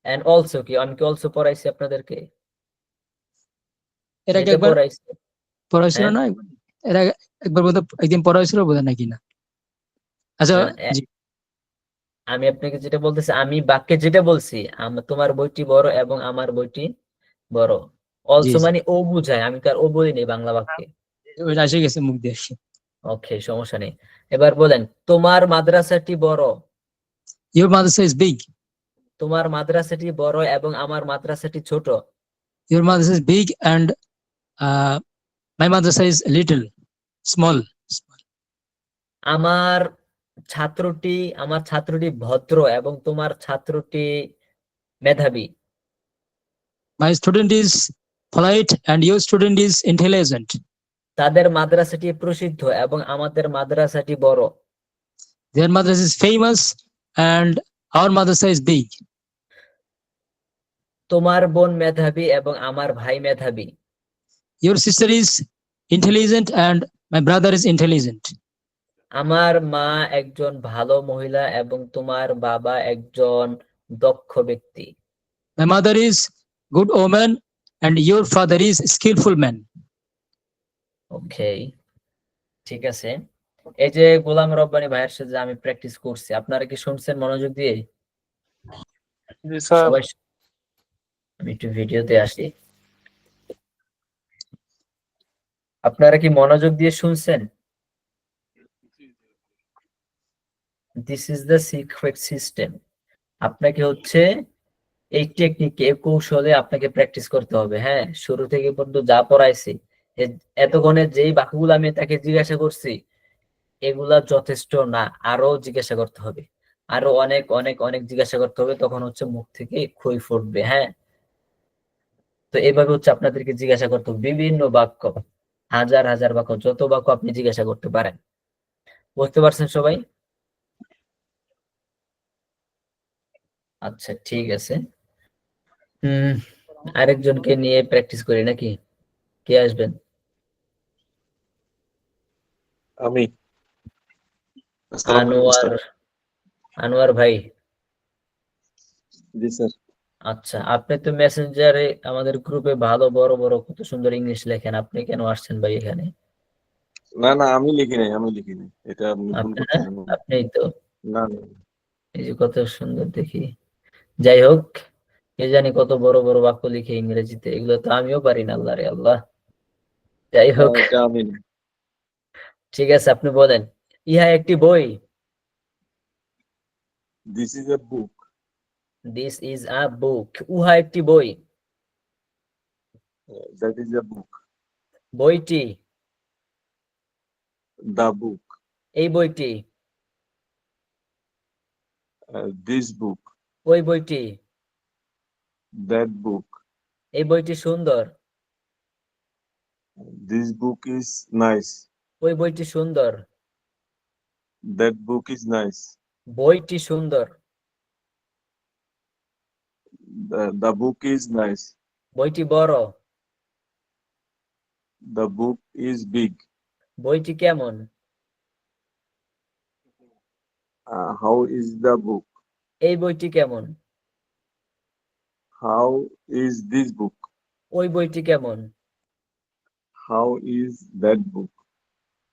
And also কি, আমি কি অলসো পড়াইছি আপনাদেরকে? এর আগে যেটা একবার পড়াইছি। পড়াইছিল হ্যাঁ। না? এর আগে একবার বোধহয় একদিন পড়াইছিল বোধহয় নাকি না? আচ্ছা, জি। আমি আপনাকে যেটা বলতেছি, আমি বাক্যে যেটা বলছি, তোমার বইটি বড় এবং আমার বইটি বড়। অলসো জি। মানে ও বুঝায়, আমি তো আর ও বলিনি বাংলা বাক্যে। ওইটা এসে গেছে মুখ দিয়ে। ওকে, সমস্যা নেই। এবার বলেন, তোমার মাদ্রাসাটি বড়। Your madrasa is big. তোমার মাদ্রাসাটি বড় এবং আমার মাদ্রাসাটি ছোট। Your madrasa is big and my madrasa is little, small. আমার ছাত্রটি ভদ্র এবং তোমার ছাত্রটি মেধাবী। My student is polite and your student is intelligent. তাদের মাদ্রাসাটি প্রসিদ্ধ এবং আমাদের মাদ্রাসাটি বড়। Their madrasa is famous and our madrasa is big. তোমার বোন মেধাবী এবং আমার ভাই মেধাবী। Your sister is intelligent and my brother is intelligent. আমার মা একজন ভালো মহিলা এবং তোমার বাবা একজন দক্ষ ব্যক্তি। My mother is good woman and your father is skillful man. ওকে, ঠিক আছে। এই যে গোলাম রব্বানী ভাইয়ের সাথে যে আমি প্র্যাকটিস করছি, আপনারা কি শুনছেন মনোযোগ দিয়ে? জি স্যার। সবাই আমি একটু ভিডিওতে আসি। আপনারা কি মনোযোগ দিয়ে শুনছেন? This is the secret system. আপনাকে হচ্ছে এই টেকনিকে, এই কৌশলে আপনাকে প্র্যাকটিস করতে হবে। হ্যাঁ, শুরু থেকে পর্যন্ত যা পড়াইছি, এতক্ষণে যেই বাক্যগুলো আমি তাকে জিজ্ঞাসা করছি, এগুলা যথেষ্ট না, আরো জিজ্ঞাসা করতে হবে, আরো অনেক অনেক অনেক জিজ্ঞাসা করতে হবে, তখন হচ্ছে মুখ থেকে খই ফুটবে। হ্যাঁ, তো এইভাবে হচ্ছে আপনাদেরকে জিজ্ঞাসা করতে হবে বিভিন্ন বাক্য, হাজার হাজার বাক্য, যত বাক্য আপনি জিজ্ঞাসা করতে পারেন। বুঝতে পারছেন সবাই? আচ্ছা, ঠিক আছে। আরেকজনকে নিয়ে প্র্যাকটিস করি নাকি? কে আসবেন? আমি। আসসালামু আলাইকুম স্যার। আনোয়ার ভাই। জি স্যার। আচ্ছা, আপনি তো মেসেঞ্জারে আমাদের গ্রুপে ভালো বড় বড় কত সুন্দর ইংলিশ লেখেন, আপনি কেন আসছেন ভাই এখানে? না না, আমি লিখি নাই, এটা আপনি ভুল আপনি না? করতেছেন। আপনিই তো। না না। এই যে কত সুন্দর দেখি। যাই হোক, কে জানি কত বড় বড় বাক্য লিখে ইংরেজিতে, এগুলো তো আমিও পারি না, আল্লাহ রে আল্লাহ। যাই হোক, এটা আমি না। ঠিক আছে, আপনি বলেন। ইহা একটি বই। This is a book. This is a book. উহা একটি বই। That is a book. বইটি। The book. এই বইটি। This book. ওই বইটি। That book. এই বইটি সুন্দর। This book is nice. ওই বইটি সুন্দর। That book is nice. বইটি সুন্দর। The book is nice. বইটি বড়। The book is big. বইটি কেমন? How is the book? এই বইটি কেমন? How is this book? ওই বইটি কেমন? হাউ ইজ দ্যাট বুক?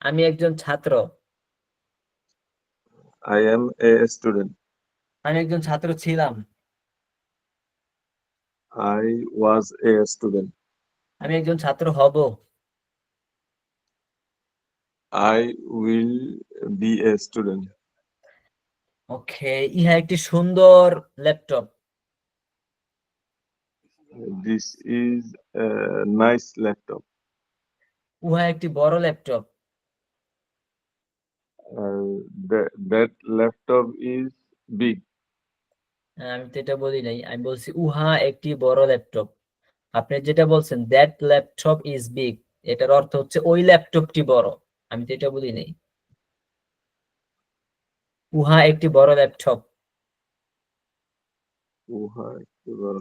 আমি একজন ছাত্র। I M a student. আমি একজন ছাত্র ছিলাম। I was a student. আমি একজন ছাত্র হব। I will be a student. ওকে, ইহা একটি সুন্দর laptop. This is a nice laptop. উহা একটি বড় laptop. That laptop is big. আমি তো এটা বলি নাই, আমি বলছি উহা একটি বড় ল্যাপটপ। আপনি যেটা বলছেন দ্যাট ল্যাপটপ ইজ বিগ, এটার অর্থ হচ্ছে ওই ল্যাপটপটি বড়। আমি তো এটা বলি নাই। উহা একটি বড় laptop.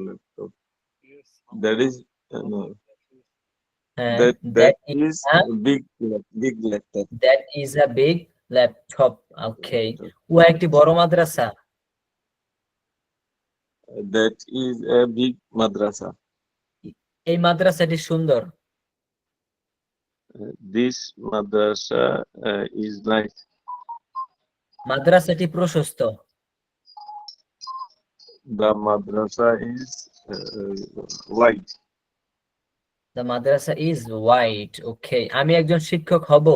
Laptop. That is no. হ্যাঁ, That is a big laptop. That is a big laptop. Okay, উহা একটি বড় মাদ্রাসা। That is a big madrasa. এই মাদ্রাসাটি সুন্দর। This madrasa is nice. মাদ্রাসাটি প্রশস্ত। The madrasa is wide. The madrasa is wide. ওকে, আমি একজন শিক্ষক হব।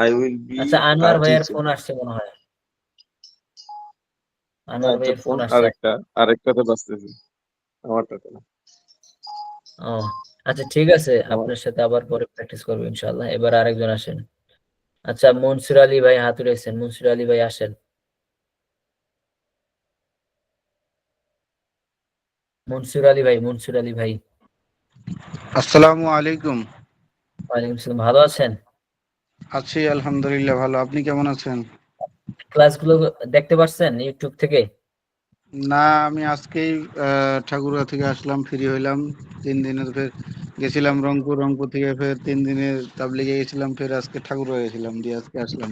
I will be আচ্ছা, a আনোয়ার ভাইয়ের teacher. ফোন আসছে মনে হয়। আনোয়ার আচ্ছা, ভাইয়ের ফোন ফোন আসছে। আরেকটাতে বাজতেছে, আমারটাতে না। ও আচ্ছা, ঠিক আছে, আমার আপনার সাথে আবার পরে প্র্যাকটিস করবো ইনশাল্লাহ। এবার আরেকজন আসেন। আচ্ছা, মনসুর আলী ভাই হাত উঠেছেন। মনসুর আলী ভাই আসেন। মনসুর আলী ভাই, মনসুর আলী ভাই। আসসালামু আলাইকুম। ওয়ালাইকুম আসসালাম, ভালো আছেন? আছি আলহামদুলিল্লাহ ভালো। আপনি কেমন আছেন? ক্লাসগুলো দেখতে পাচ্ছেন ইউটিউব থেকে? না, আমি আজকেই ঠাকুরগাঁও থেকে আসলাম, ফ্রি হইলাম। 3 দিনের ফের গেছিলাম রংপুর, রংপুর থেকে ফের 3 দিনের তাবলিগে গেছিলাম, ফের আজকে ঠাকুরগাঁও গেছিলাম, দিয়ে আজকে আসলাম।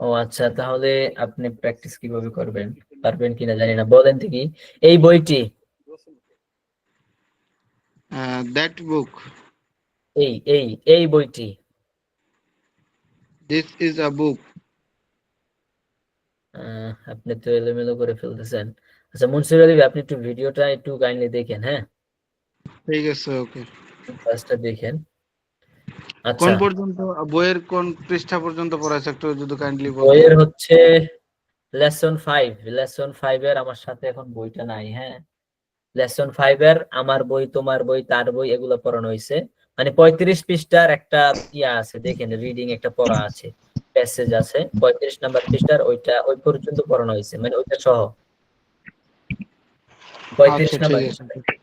ও আচ্ছা, তাহলে আপনি প্র্যাকটিস কিভাবে করবেন, পারবেন কিনা জানি না, বলেন দেখি। এই বইটি, দ্যাট বুক, এই এই এই বইটি। দিস ইজ আ বুক। আপনি তো এলোমেলো করে ফেলতেছেন। আচ্ছা মনসুর আলী ভাই, আপনি একটু ভিডিওটা একটু কাইন্ডলি দেখেন, হ্যাঁ? ঠিক আছে, ওকে। ক্লাসটা দেখেন। কোন আচ্ছা, পর্যন্ত, বইয়ের কোন পৃষ্ঠা পর্যন্ত পড়াইছে একটু যদি কাইন্ডলি বলতেন। বইয়ের হচ্ছে লেসন 5 এর, আমার সাথে এখন বইটা নাই, হ্যাঁ। লেসন 5 এর আমার বই, তোমার বই, তার বই, এগুলো পড়ানো হয়েছে। মানে 35 পৃষ্ঠার একটা ইয়া আছে, দেখেন রিডিং একটা পড়া আছে, প্যাসেজ আছে 35 নাম্বার পৃষ্ঠার, ওইটা ওই পর্যন্ত পড়ানো হয়েছে, মানে ওইটা সহ 35 আচ্ছা, নাম্বার ঠিক আছে। পৃষ্ঠা।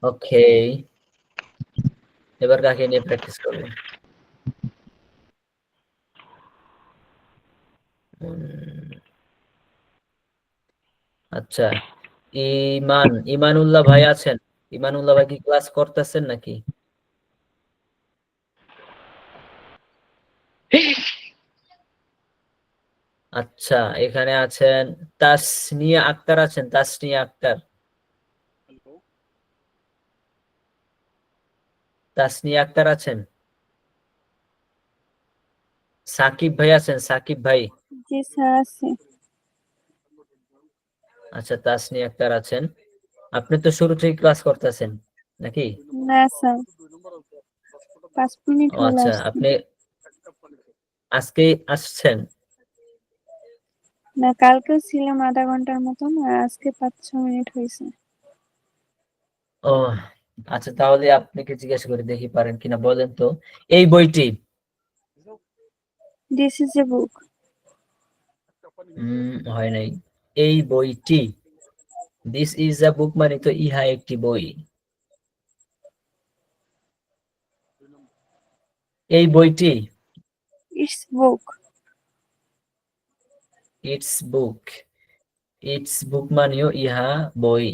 ওকে, এবার কাকে নিয়ে প্র্যাকটিস করবো? আচ্ছা, ইমানুল্লাহ ভাই আছেন? ইমানুল্লাহ ভাই কি ক্লাস করতেছেন নাকি? আচ্ছা, এখানে আছেন তাসনিয়া আক্তার, আছেন তাসনিয়া আক্তার? তাসনিয়া আক্তার আছেন? সাকিব ভাই আছেন? সাকিব ভাই? জি স্যার আছে। আচ্ছা, তাসনিয়া আক্তার আছেন। আপনি তো শুরু থেকে ক্লাস করতেছেন নাকি? না স্যার, 5 মিনিট ও হলো আচ্ছা, আসছি। আপনি আজকে আসছেন? না, কালকেও ছিলাম আধা ঘন্টার মতন, আর আজকে 5-6 মিনিট হয়েছে। ও আচ্ছা, তাহলে আপনাকে জিজ্ঞাসা করে দেখি পারেন কিনা, বলেন তো। এই বইটি, দিস ইজ এ বুক। হয় নাই। এই বইটি, দিস ইজ আ বুক মানে তো ইহা একটি বই। এই বইটি, it's book. It's book. It's book মানেও ইহা বই।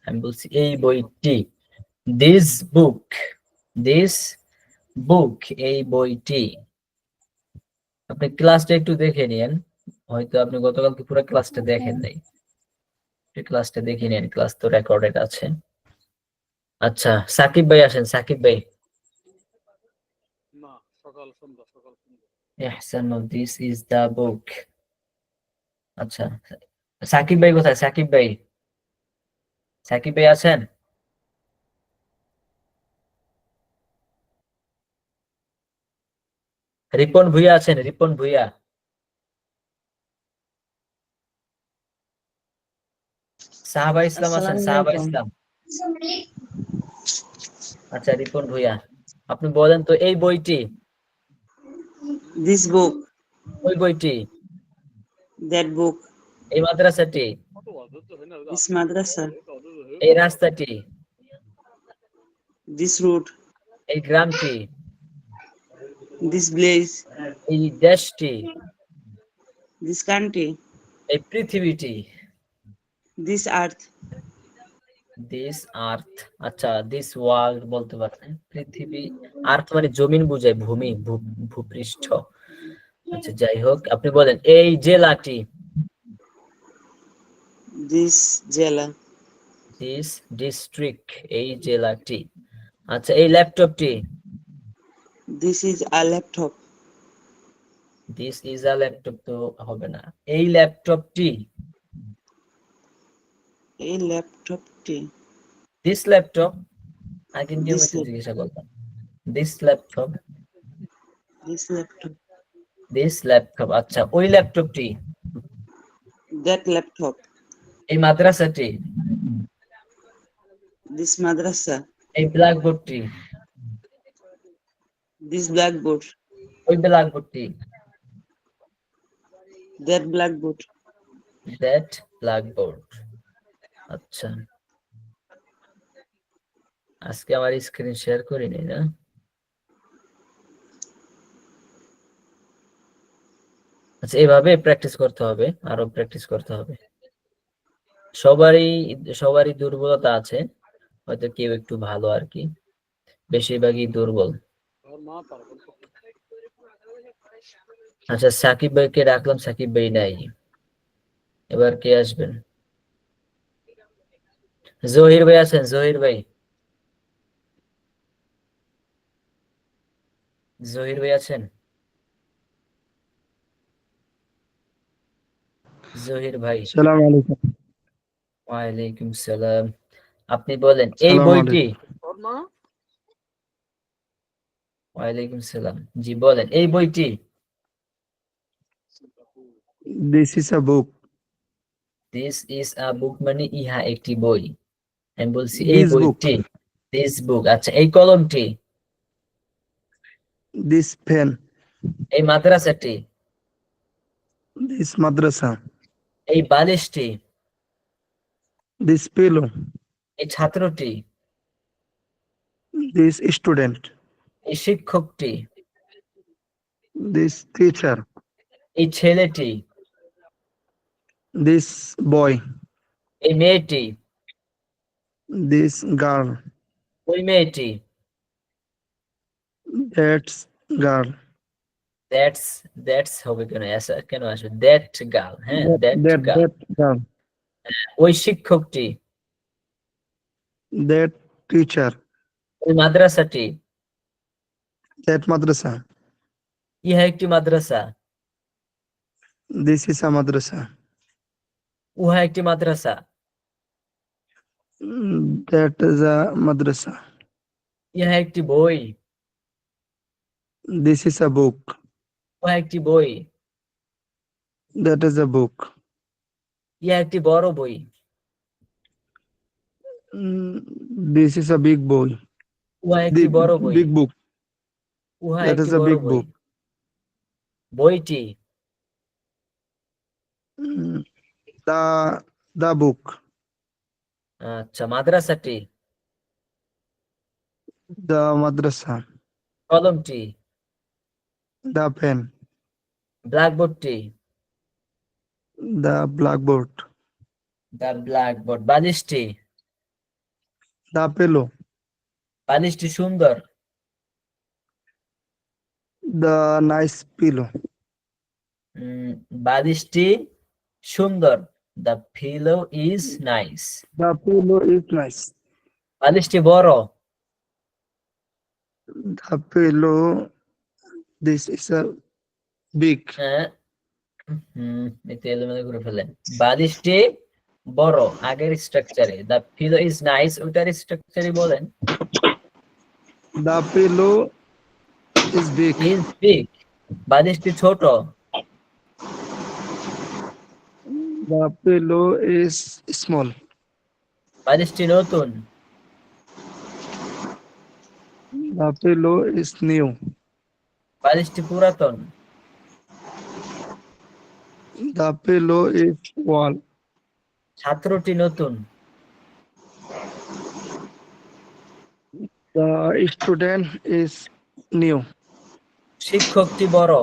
আমি বলছি এই বইটি, দিস বুক, দিস বুক, এই বইটি। আপনি ক্লাসটা একটু দেখে নিন, হয়তো আপনি গতকালকে পুরো ক্লাসটা দেখেন নাই। ক্লাসটা দেখে নিন, ক্লাস তো রেকর্ডেড আছে। আচ্ছা, সাকিব ভাই আসেন, সাকিব ভাই। ইহসানুল, দিস ইজ দা বুক। আচ্ছা, সাকিব ভাই কোথায়? সাকিব ভাই, সাকিব ভাই আছেন? রিপন ভুইয়া আছেন? রিপন ভুইয়া? সাহাবা ইসলাম আছেন? সাহাবা ইসলাম? আচ্ছা, রিপন ভুইয়া, আপনি বলেন তো এই বইটি, This book, ওই বইটি, that book, এই মাদ্রাসাটি, this madrasa, এই রাস্তাটি, this route, এই গ্রামটি, this place, এই দেশটি, this country, এই পৃথিবীটি, this earth, দিস আর্থ। আচ্ছা, দিস ওয়ার্ল্ড বলতে পারেন। পৃথিবী, আর্থ মানে জমিন বুঝায়, ভূমি, ভূপৃষ্ঠ। আচ্ছা, যাই হোক, আপনি বলেন এই জেলাটি, this jela, দিস ডিস্ট্রিক্ট, এই জেলাটি। আচ্ছা, এই ল্যাপটপটি, this is a laptop, this is a laptop তো হবে না। এই ল্যাপটপটি, a laptop tea, this laptop, আগে This নিয়মিত laptop. জিজ্ঞাসা করতাম। This laptop, this laptop, this laptop. আচ্ছা, ওই ল্যাপটপটি, that laptop, এই মাদ্রাসাটি, This madrasa. এই ব্ল্যাকবোর্ডটি, This blackboard. ওই ব্ল্যাকবোর্ডটি, That blackboard. That blackboard. আচ্ছা, আজকে আমার স্ক্রিন শেয়ার করিনি না? আচ্ছা, এইভাবে প্র্যাকটিস করতে হবে, আরো প্র্যাকটিস করতে হবে। সবারই দুর্বলতা আছে, হয়তো কেউ একটু ভালো আর কি, বেশিরভাগই দুর্বল। আচ্ছা, সাকিব ভাইকে রাখলাম, সাকিব ভাই নাই। এবার কে আসবেন? জহির ভাই আছেন? জহির ভাই, জহির ভাই আছেন? জহির ভাই, সালাম আলাইকুম। ওয়ালাইকুম সালাম। আপনি বলেন এই সালাম বইটি, আলাইকুম। ওয়ালাইকুম সালাম, জি বলেন এই বইটি। This is a book. This is a book মানে ইহা একটি বই। আমি বলছি এই This book. বইটি, দিস বুক। আচ্ছা, এই কলমটি, This pen. এই মাদ্রাসাটি, This madrasa. এই বালিশটি, This pillow. এই ছাত্রটি, This student. এই শিক্ষকটি, This teacher. এই ছেলেটি, This boy. এই মেয়েটি, This girl. ওই মেয়েটি, That's girl. দ্যাটস হবে কেন, কেন আসবে? দ্যাট গার্ল, হ্যাঁ, দ্যাট গার্ল। That girl. ওই শিক্ষকটি, That teacher. ওই মাদ্রাসাটি, That madrasa. ইহা একটি মাদ্রাসা, This is a madrasa. উহা একটি মাদ্রাসা, That is a madrasa. ইহা একটি বই, This is a book. উহা একটি বই, That is a book. ইহা একটি বড় বই, This is a big boy. উহা একটি বড় বই, Big book. উহা That একটি is a বড় big বই। book. বইটি, The book. আচ্ছা, মাদ্রাসাটি, The madrasa. কলমটি, The pen. ব্ল্যাকবোর্ডটি, The blackboard. দা ব্ল্যাকবোর্ড, বালিশটি, The pillow. বালিশটি সুন্দর, The nice pillow. বালিশটি সুন্দর, the pillow is nice. The pillow is nice. বালিশটি বড়, The pillow. This is a big. হ্যাঁ, এতে এলোমেলো করে ফেলেন। বালিশটি বড়, আগের স্ট্রাকচারে, দ্য পিলো ইজ নাইস, ওটার স্ট্রাকচারে বলেন The pillow is big. Is big. বালিশটি ছোট, The pillow is small. বালিশটি নতুন, The pillow is new. বালিশটি পুরাতন, The pillow is old. ছাত্রটি নতুন, The student is new. শিক্ষকটি বড়,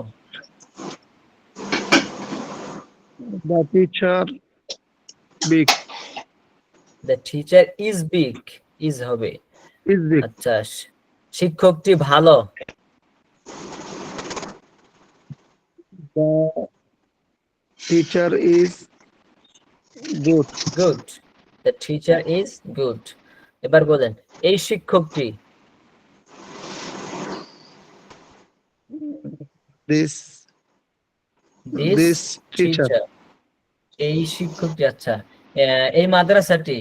The teacher big. The teacher is big, is হবে। Is big. আচ্ছা, শিক্ষকটি ভালো, The teacher is good. Good, the teacher is good. এবার বলেন এই শিক্ষকটি, This this teacher. Teacher, এই শিক্ষকটি। আচ্ছা, এই মাদ্রাসাটি,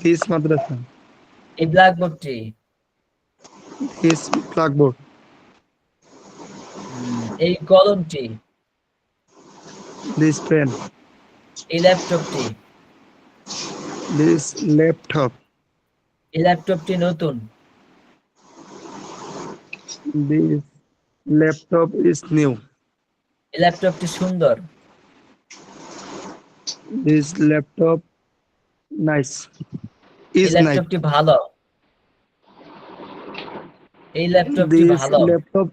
This madrasa. এই ব্ল্যাকবোর্ডটি, This blackboard. এই কলমটি, This pen. এই ল্যাপটপটি This laptop. এই ল্যাপটপটি নতুন। This laptop is new. এই ল্যাপটপটি সুন্দর। This laptop nice. এই Is nice. ল্যাপটপটি ভালো। এই ল্যাপটপটি This ভালো। laptop.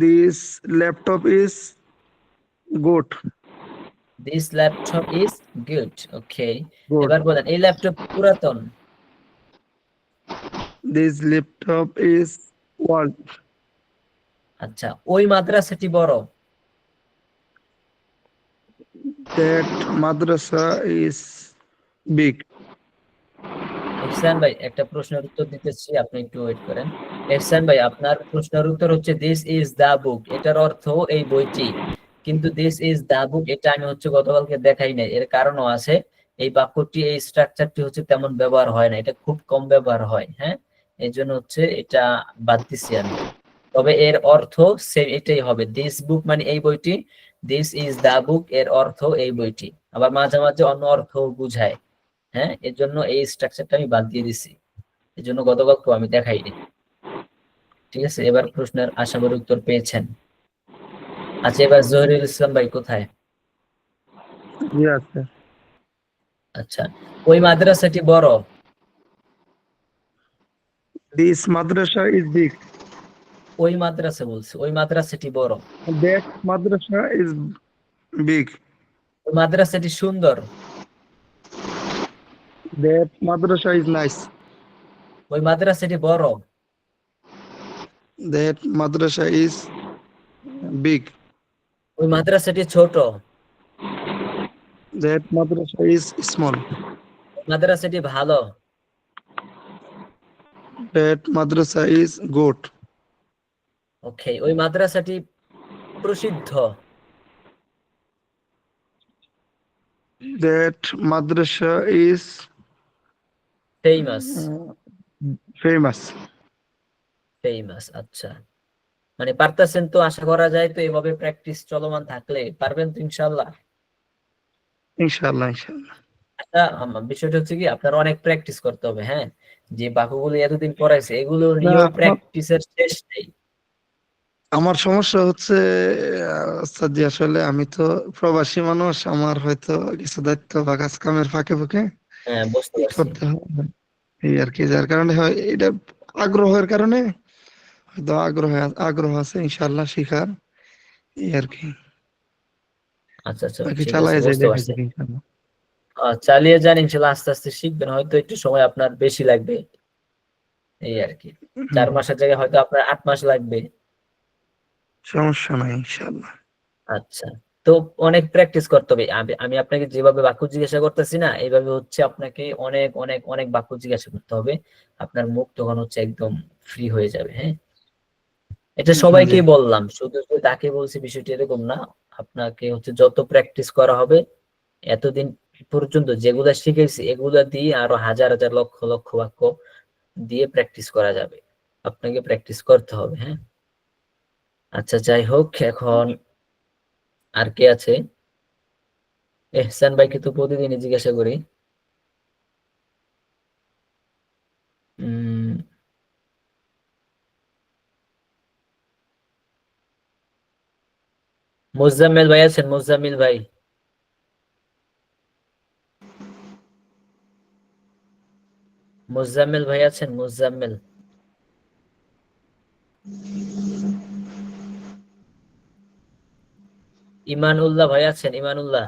This laptop is good. This laptop is good. Okay. Good. এবার বলেন এই ল্যাপটপ পুরাতন। This laptop is old. আচ্ছা, ওই মাদ্রাসাটি বড়। That madrasa is big. এহসান ভাই একটা প্রশ্নের উত্তর দিতেছি, আপনি একটু ওয়েট করেন। এহসান ভাই আপনার প্রশ্নের উত্তর হচ্ছে দিস ইজ দা বুক, এটার অর্থ এই বইটি। কিন্তু দিস ইজ দা বুক এটা আমি হচ্ছে গতকালকে দেখাই নাই, এর কারণও আছে। এই বাক্যটি এই স্ট্রাকচারটি হচ্ছে তেমন ব্যবহার হয় না, এটা খুব কম ব্যবহার হয়। হ্যাঁ, এই জন্য হচ্ছে এটা বাদ দিছি আমি। তবে এর অর্থ সেম এটাই হবে, দিস বুক মানে এই বইটি, দিস ইজ দা বুক এর অর্থ এই বইটি। আবার মাঝে মাঝে অন্য অর্থ বুঝায়। হ্যাঁ, এর জন্য এই স্ট্রাকচারটা আমি বাদ দিয়ে দিছি, এর জন্য গতকালকে আমি দেখাইনি। ঠিক আছে, এবার প্রশ্নের আশা করি উত্তর পেয়েছেন। আচ্ছা, এবার জহিরুল ইসলাম ভাই কোথায়? Yes, sir. আচ্ছা, ওই মাদ্রাসাটি বড়। This madrasa is big. ওই মাদ্রাসা বলছে, ওই মাদ্রাসাটি বড়। That madrasa is big. ওই মাদ্রাসাটি সুন্দর। That madrasa is nice. ওই মাদ্রাসাটি বড়। That madrasa is big. ওই মাদ্রাসাটি ছোট। That madrasa is small. মাদ্রাসাটি ভালো। That madrasa is good. ওকে, ওই মাদ্রাসাটি প্রসিদ্ধ। That madrasa is famous. famous. Famous, আচ্ছা। মানে পারতেছেন তো, আশা করা যায় তো এভাবে প্র্যাকটিস চলমান থাকলে পারবেন তো ইনশাআল্লাহ। Inshallah, inshallah. আচ্ছা, বিষয়টা হচ্ছে কি আপনার অনেক প্র্যাকটিস করতে হবে। হ্যাঁ, যে বাক্যগুলো এতদিন পড়াইছে এগুলো নিয়েও প্র্যাকটিসের শেষ নেই। আমার সমস্যা হচ্ছে ওস্তাদ জি, আসলে আমি তো প্রবাসী মানুষ, আমার হয়তো কিছু দায়িত্ব বা কাজ কামের ফাঁকে ফাঁকে হ্যাঁ, বুঝতে পারছি। করতে হবে এই আর কি, যার কারণে হয় এটা আগ্রহের কারণে হয়তো আগ্রহ আছে ইনশাআল্লাহ শিখার, এই আর কি। আচ্ছা আচ্ছা, বাকি ঠিক আছে, চালাই যাই, বুঝতে দেখা পারছি। যাবে ইনশাআল্লাহ। চালিয়ে যান ইনশাআল্লাহ, আস্তে আস্তে শিখবেন, হয়তো একটু সময় আপনার বেশি লাগবে এই আর কি। 4 মাসের জায়গায় হয়তো আপনার 8 মাস লাগবে। সমস্যা নাই ইনশাআল্লাহ। আচ্ছা, তো অনেক প্র্যাকটিস করতে হবে। আমি আপনাকে যেভাবে বাক্য জিজ্ঞাসা করতেছি না, এইভাবে হচ্ছে আপনাকে অনেক অনেক অনেক বাক্য জিজ্ঞাসা করতে হবে। আপনার মুখ তখন হচ্ছে একদম ফ্রি হয়ে যাবে। হ্যাঁ, এটা সবাইকেই বললাম, শুধু যে তাকে বলছি বিষয়টি এরকম না। আপনাকে হচ্ছে যত প্র্যাকটিস করা হবে, এতদিন পর্যন্ত যেগুলা শিখেছি এগুলা দিয়ে আরো হাজার হাজার লক্ষ লক্ষ বাক্য দিয়ে প্র্যাকটিস করা যাবে। আপনাকে প্র্যাকটিস করতে হবে। হ্যাঁ, আচ্ছা, যাই হোক, এখন আর কে আছে? এহসান ভাইকে তো প্রতিদিনই জিজ্ঞাসা করি। মুজাম্মেল ভাই আছেন? মুজাম্মিল ভাই, মুজাম্মেল ভাই আছেন? মুজাম্মেল, ইমানুল্লাহ ভাই আছেন? ইমানুল্লাহ,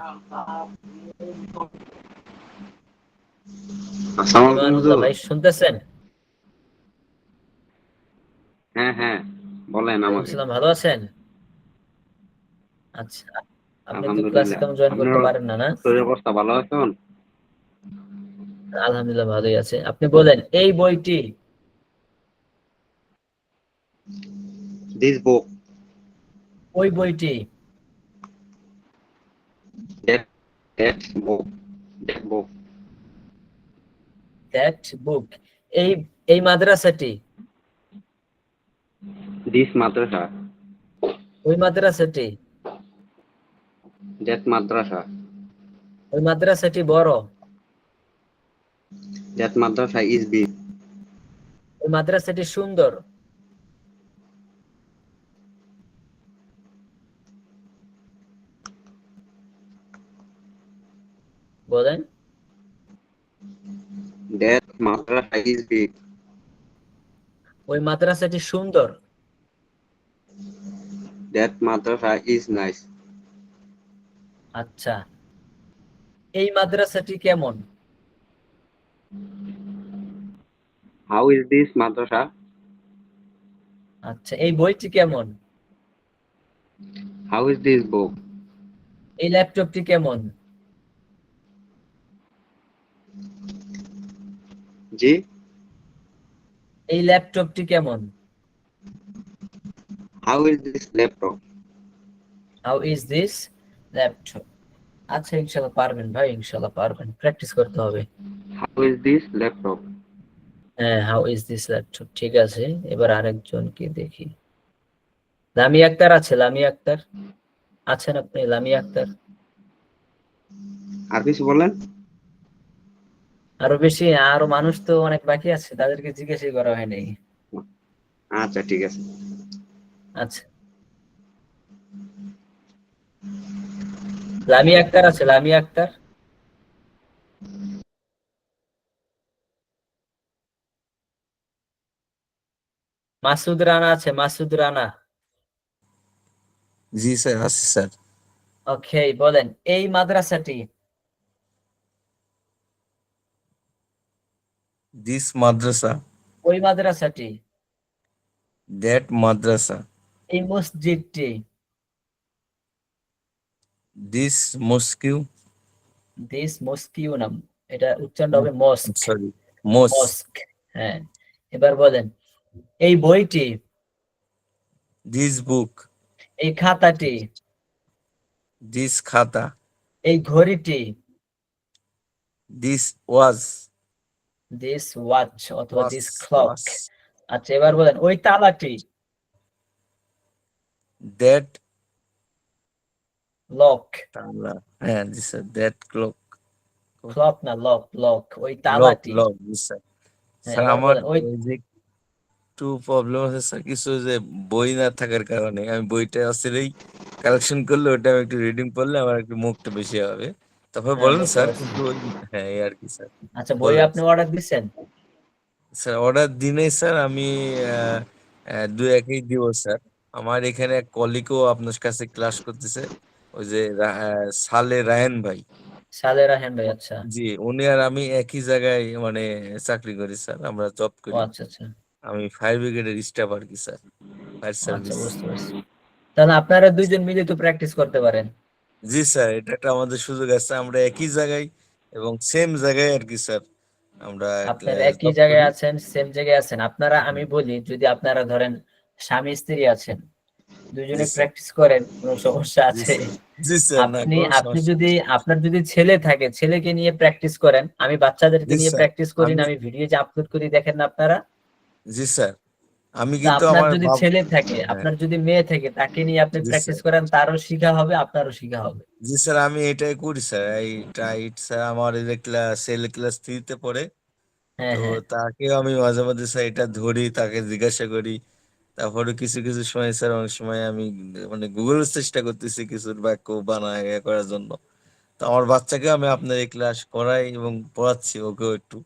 ইমানুল্লাহ ভাই শুনতেছেন? হ্যাঁ হ্যাঁ, বলেন আমাকে। ইসলাম ভালো আছেন? আচ্ছা, আপনি তো ক্লাস আলহামদুলিল্লাহ। কেমন জয়েন করতে আপনার পারেন না? না, শরীর অবস্থা ভালো আছেন? আলহামদুলিল্লাহ ভালোই আছে। আপনি বলেন এই বইটি। This book. ওই বইটি। That book. That book. That book. এই এই মাদ্রাসাটি। দিস মাদ্রাসা। ওই মাদ্রাসাটি। দ্যাট মাদ্রাসা। ওই মাদ্রাসাটি বড়। That madrasa is big. ওই মাদ্রাসাটি সুন্দর। বলেন। That madrasa is big. ওই মাদ্রাসাটি সুন্দর। That madrasa is nice. আচ্ছা, এই মাদ্রাসাটি কেমন? How is this madrasa? আচ্ছা, এই বইটি কেমন? How is this book? এই ল্যাপটপটি কেমন? Ji? এই ল্যাপটপটি কেমন? How is this laptop? How is this laptop? আচ্ছা, ইনশাল্লাহ পারবেন ভাই, ইনশাল্লাহ পারবেন, প্র্যাকটিস করতে হবে। How is this laptop? হ্যাঁ, হাউ ইজ দিস ল্যাপটপ, ঠিক আছে। এবার আরেকজনকে দেখি। লামিয়া আক্তার আছে, লামিয়া আক্তার আছেন আপনি? লামিয়া আক্তার, আর কিছু বলেন? আরো বেশি, আরো মানুষ তো অনেক বাকি আছে, তাদেরকে জিজ্ঞাসা করা হয় নাই। আচ্ছা ঠিক আছে। আচ্ছা, লামিয়া আক্তার আছে, লামিয়া আক্তার। মাসুদ রানা আছে, মাসুদ রানা। জি স্যার, আছে স্যার। ওকে, বলেন এই মাদ্রাসাটি। দিস মাদ্রাসা। ওই মাদ্রাসাটি। দ্যাট মাদ্রাসা। এই মসজিদটি। This mosque. দিস মস্কিউ নাম, এটা উচ্চারণ হবে মস্ক। সরি, মস্ক। মস্ক, হ্যাঁ। এবার বলেন এই বইটি। This book. এই খাতাটি। দিস খাতা। এই ঘড়িটি। This was. দিস ওয়াচ অথবা ওয়াচ, দিস ক্লক। ওয়াচ। আচ্ছা, এবার বলেন ওই তালাটি। That lock. তালা। হ্যাঁ জি স্যার, দ্যাট ক্লক। ক্লক না, লক, লক, ওই লক, তালাটি। লক, জি স্যার। হ্যাঁ, স্যার এবার আমার বলেন ওই। এই যে একটু প্রবলেম আছে স্যার, কিছু যে বই না থাকার কারণে আমি বইটা আসলেই কালেকশন করলে ওটা আমি একটু রিডিং পড়লে আমার একটু মুখটা বেশি হবে। তারপর হ্যাঁ, বলেন বুঝতে স্যার, পারছি। কিন্তু হ্যাঁ এই আর কি স্যার। আচ্ছা, বই বলেন আপনি অর্ডার দিচ্ছেন? স্যার, অর্ডার দিনে স্যার আমি দু একই দিব স্যার। আমার এখানে এক কলিগও আপনার কাছে ক্লাস করতেছে, ওই যে সালে রায়ন ভাই। সালে রাহেন ভাই, আচ্ছা। জি, উনি আর আমি একই জায়গায় মানে চাকরি করি স্যার, আমরা জব ও করি। আচ্ছা, আচ্ছা, আমি ফায়ার ব্রিগেডের স্টাফ আর কি স্যার, ফায়ার আচ্ছা, সার্ভিস। বুঝতে পারছি। তাহলে আপনারা দুইজন মিলে তো প্র্যাকটিস করতে পারেন। জি স্যার, এটা একটা আমাদের সুযোগ আছে, আমরা একই জায়গায় এবং সেম জায়গায় আর কি স্যার আমরা আপনারা একই জব জায়গায় করি। আছেন, সেম জায়গায় আছেন আপনারা। আমি বলি, যদি আপনারা ধরেন স্বামী স্ত্রী আছেন, জি দুজনে স্যার, প্র্যাকটিস করেন, কোনো সমস্যা জি আছে? স্যার, জি স্যার, না আপনি কোনো আপনি সমস্যা যদি নেই। আপনার যদি ছেলে থাকে, ছেলেকে নিয়ে প্র্যাকটিস করেন, আমি বাচ্চাদেরকে জি নিয়ে স্যার, প্র্যাকটিস করি না, আমি আমি ভিডিও যে আপলোড করি দেখেন না আপনারা। জি স্যার, আমি তো কিন্তু আপনার আমার যদি বাপ। ছেলে থাকে, হ্যাঁ, আপনার যদি মেয়ে থাকে, তাকে নিয়ে আপনি জি প্র্যাকটিস স্যার, করেন, তারও শিখা হবে, আপনারও শিখা হবে। জি স্যার, আমি এটাই করি স্যার। এইটা স্যার আমার এই যে ছেলে ক্লাস 3-তে পড়ে, হ্যাঁ, তো হ্যাঁ। তাকেও আমি মাঝে মাঝে স্যার এটা ধরি, তাকে জিজ্ঞাসা করি। তারপরে কিছু কিছু সময় স্যার, অনেক সময় আমি মানে গুগল চেষ্টা করতেছি কিছু বাক্য বানায় করার জন্য। তো আমার বাচ্চাকে আমি আপনার এই ক্লাস করাই এবং পড়াচ্ছি ওকেও একটু।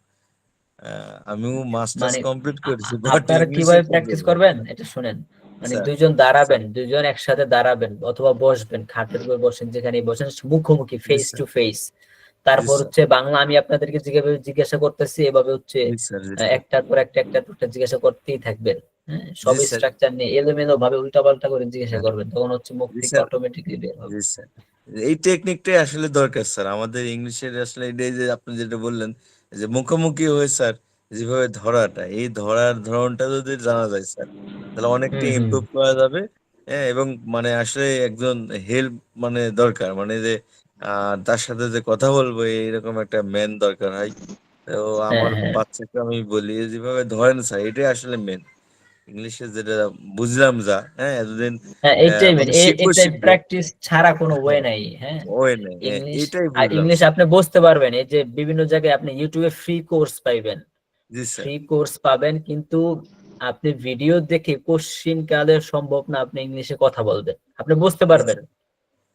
আমিও মাস্টার্স মানে কমপ্লিট করেছি, বাট আপনারা ইংলিশে কিভাবে প্র্যাকটিস প্রবলেম। করবেন এটা শুনেন। মানে স্যার, দুইজন স্যার, দাঁড়াবেন, দুইজন একসাথে দাঁড়াবেন অথবা বসবেন, খাটের উপর বসেন, যেখানে বসেন, মুখোমুখি, জি ফেস স্যার, টু ফেস। জি তারপর স্যার, হচ্ছে বাংলা আমি আপনাদেরকে যেভাবে জিজ্ঞাসা করতেছি, এভাবে হচ্ছে জি স্যার, জি স্যার, একটার পর একটা, একটার পর একটা জিজ্ঞাসা করতেই থাকবেন। হ্যাঁ, জি সব স্যার, স্ট্রাকচার নিয়ে এলোমেলো ভাবে উল্টাপাল্টা করে জিজ্ঞাসা হ্যাঁ, করবেন, তখন হচ্ছে মুখ জি থেকে স্যার, অটোমেটিকলি বের জি হবে। স্যার। এই টেকনিকটাই আসলে দরকার স্যার আমাদের ইংলিশের, আসলে এটাই যে আপনি যেটা বললেন যে মুখোমুখি হয়ে স্যার যেভাবে ধরাটা, এই ধরার ধরনটা যদি জানা যায় স্যার, তাহলে অনেকটা হুম, হুম। ইমপ্রুভ করা যাবে। হ্যাঁ, এবং মানে আসলে একজন হেল্প মানে দরকার, মানে যে তার সাথে যে কথা বলবো এইরকম একটা ম্যান দরকার হয়। তো হ্যাঁ, আমার হ্যাঁ। বাচ্চাকে আমি বলি যেভাবে ধরেন স্যার, এটাই আসলে মেন। ইংলিশে যেটা বুঝলাম যা, হ্যাঁ এতদিন হ্যাঁ এইটাই মানে এটাই শিখবো প্র্যাকটিস ছাড়া কোনো ওয়ে হ্যাঁ, নাই। হ্যাঁ ওই নেই, ইংলিশ এটাই বুঝলাম ইংলিশ স্যার। আপনি বুঝতে পারবেন, এই যে বিভিন্ন জায়গায় আপনি ইউটিউবে ফ্রি কোর্স পাইবেন, জি স্যার। ফ্রি কোর্স পাবেন, কিন্তু আপনি ভিডিও দেখে কোশ্চিন কালে সম্ভব না আপনি ইংলিশে কথা বলবেন। আপনি বুঝতে পারবেন,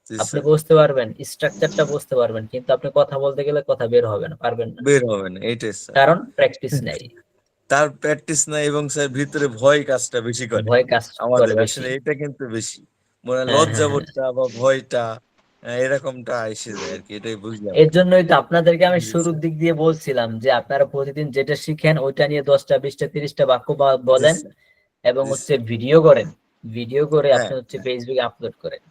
জি আপনি স্যার, বুঝতে পারবেন, স্ট্রাকচারটা বুঝতে পারবেন, কিন্তু আপনি কথা বলতে গেলে কথা বের হবে না, পারবেন না, বের হবে না, এইটাই স্যার। কারণ প্র্যাকটিস নাই, তার প্র্যাকটিস নাই এবং স্যার ভিতরে ভয় কাজটা বেশি করে ভয় কাজ করে আমাদের, বেশি। আসলে এটা কিন্তু বেশি মনে হয় হ্যাঁ হ্যাঁ হ্যাঁ, লজ্জাবোধটা বা ভয়টা এরকমটা এসে যায় আর কি, এটাই বুঝলাম। এর জন্যই তো আপনাদেরকে আমি জি শুরুর স্যার, দিক দিয়ে বলছিলাম যে আপনারা প্রতিদিন যেটা শিখেন ওইটা নিয়ে 10টা 20টা 30টা বাক্য জি বলেন, স্যার, এবং জি হচ্ছে স্যার। ভিডিও করেন, ভিডিও করে হ্যাঁ আপনি হচ্ছে ফেসবুকে আপলোড করেন।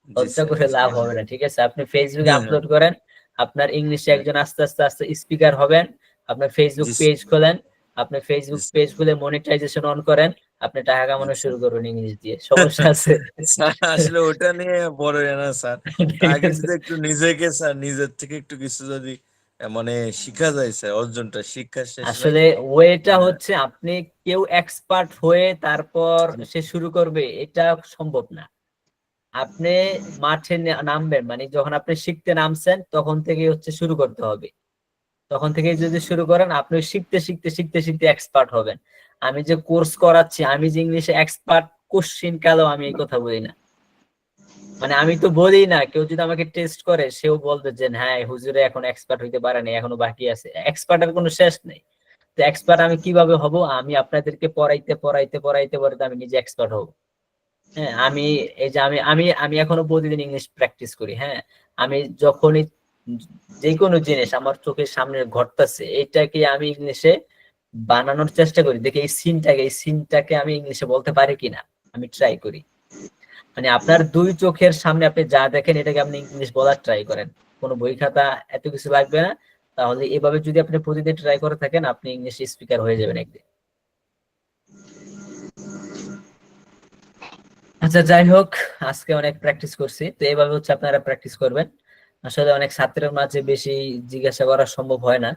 জি লজ্জা স্যার, করে জি লাভ স্যার। হবে না, ঠিক আছে? আপনি ফেসবুকে আপলোড করেন, আপনার ইংলিশে একজন আস্তে আস্তে আস্তে স্পিকার হবেন, আপনার ফেসবুক জি পেজ স্যার, খোলেন, আপনি জি ফেসবুক স্যার, পেজ খুলে মনিটাইজেশন অন করেন, আপনি টাকা জি কামানো স্যার। শুরু করুন ইংলিশ দিয়ে, সমস্যা আছে? স্যার আসলে ওটা নিয়ে বড় না স্যার, ঠিক আগে আছে, যদি একটু নিজেকে স্যার নিজের থেকে একটু কিছু যদি মানে শিখা যায় স্যার, অর্জনটা শিক্ষার শেষ নাই। আসলে ওয়েটা আহ, হচ্ছে আপনি কেউ এক্সপার্ট হয়ে তারপর সে শুরু করবে, এটা সম্ভব না। আপনি মাঠে নামবেন, মানে যখন আপনি শিখতে নামছেন তখন থেকে হচ্ছে শুরু করতে হবে, তখন থেকে যদি শুরু করেন আপনি শিখতে শিখতে শিখতে শিখতে এক্সপার্ট হবেন। আমি যে কোর্স করাচ্ছি, আমি যে ইংলিশে এক্সপার্ট, কোশ্চিন কালেও আমি এই কথা বলি না, মানে আমি তো বলি না, কেউ যদি আমাকে টেস্ট করে সেও বলবে যে হ্যাঁ হুজুরে এখন এক্সপার্ট হইতে পারে না, এখনো বাকি আছে, এক্সপার্টের কোনো শেষ নেই। তো এক্সপার্ট আমি কিভাবে হব? আমি আপনাদেরকে পড়াইতে পড়াইতে পড়াইতে পড়াইতে আমি নিজে এক্সপার্ট হব। হ্যাঁ আমি এই যে আমি আমি আমি এখনো প্রতিদিন ইংলিশ প্র্যাকটিস করি। হ্যাঁ আমি যখনই যে কোনো জিনিস আমার চোখের সামনে ঘটতেছে এটাকে আমি ইংলিশে বানানোর চেষ্টা করি, দেখি এই সিনটাকে আমি ইংলিশে বলতে পারি কিনা, আমি ট্রাই করি। মানে আপনার দুই চোখের সামনে আপনি যা দেখেন এটাকে আপনি ইংলিশ বলার ট্রাই করেন, কোনো বই খাতা এত কিছু লাগবে না। তাহলে এভাবে যদি আপনি প্রতিদিন ট্রাই করে থাকেন আপনি ইংলিশ স্পিকার হয়ে যাবেন একদিন। আচ্ছা যাই হোক, আজকে অনেক প্র্যাকটিস করছি, তো এইভাবে হচ্ছে আপনারা প্র্যাকটিস করবেন। আসলে অনেক ছাত্রের মাঝে বেশি জিজ্ঞাসা করা সম্ভব হয় না,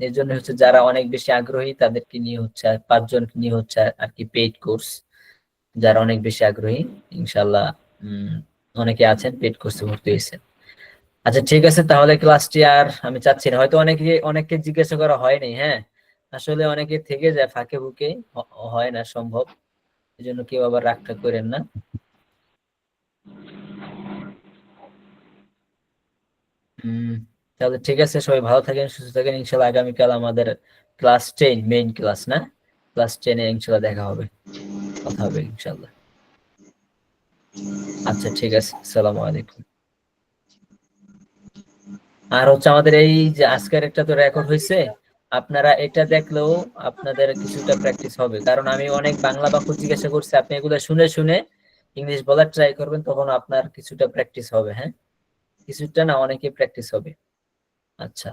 এর জন্য হচ্ছে যারা অনেক বেশি আগ্রহী তাদেরকে নিয়ে হচ্ছে 5 জন নিয়ে হচ্ছে আর কি পেইড কোর্স, যারা অনেক বেশি আগ্রহী ইনশাল্লাহ অনেকে আছেন পেইড কোর্সে ভর্তি হয়েছে। আচ্ছা ঠিক আছে, তাহলে ক্লাসটি আর আমি চাচ্ছি না, হয়তো অনেককে জিজ্ঞাসা করা হয়নি। হ্যাঁ আসলে অনেকে থেকে যায় ফাঁকে বুকে, হয় না সম্ভব, এই জন্য কেউ আবার রাগটা করেন না। উম তাহলে ঠিক আছে, সবাই ভালো থাকেন, সুস্থ থাকেন, ইনশাল্লাহ আগামীকাল আমাদের ক্লাস 10 মেইন ক্লাস, না ক্লাস 10-এ ইনশাল্লাহ দেখা হবে, কথা হবে ইনশাল্লাহ। আচ্ছা ঠিক আছে, আসসালামু আলাইকুম। আর হচ্ছে আমাদের এই যে আজকের একটা তো রেকর্ড হয়েছে, আপনারা এটা দেখলেও আপনাদের কিছুটা প্র্যাকটিস হবে, কারণ আমি অনেক বাংলা বাক্য জিজ্ঞাসা করছি, আপনি এগুলো শুনে শুনে ইংলিশ বলার ট্রাই করবেন, তখন আপনার কিছুটা প্র্যাকটিস হবে। হ্যাঁ কিছুটা না, অনেকই প্র্যাকটিস হবে। আচ্ছা।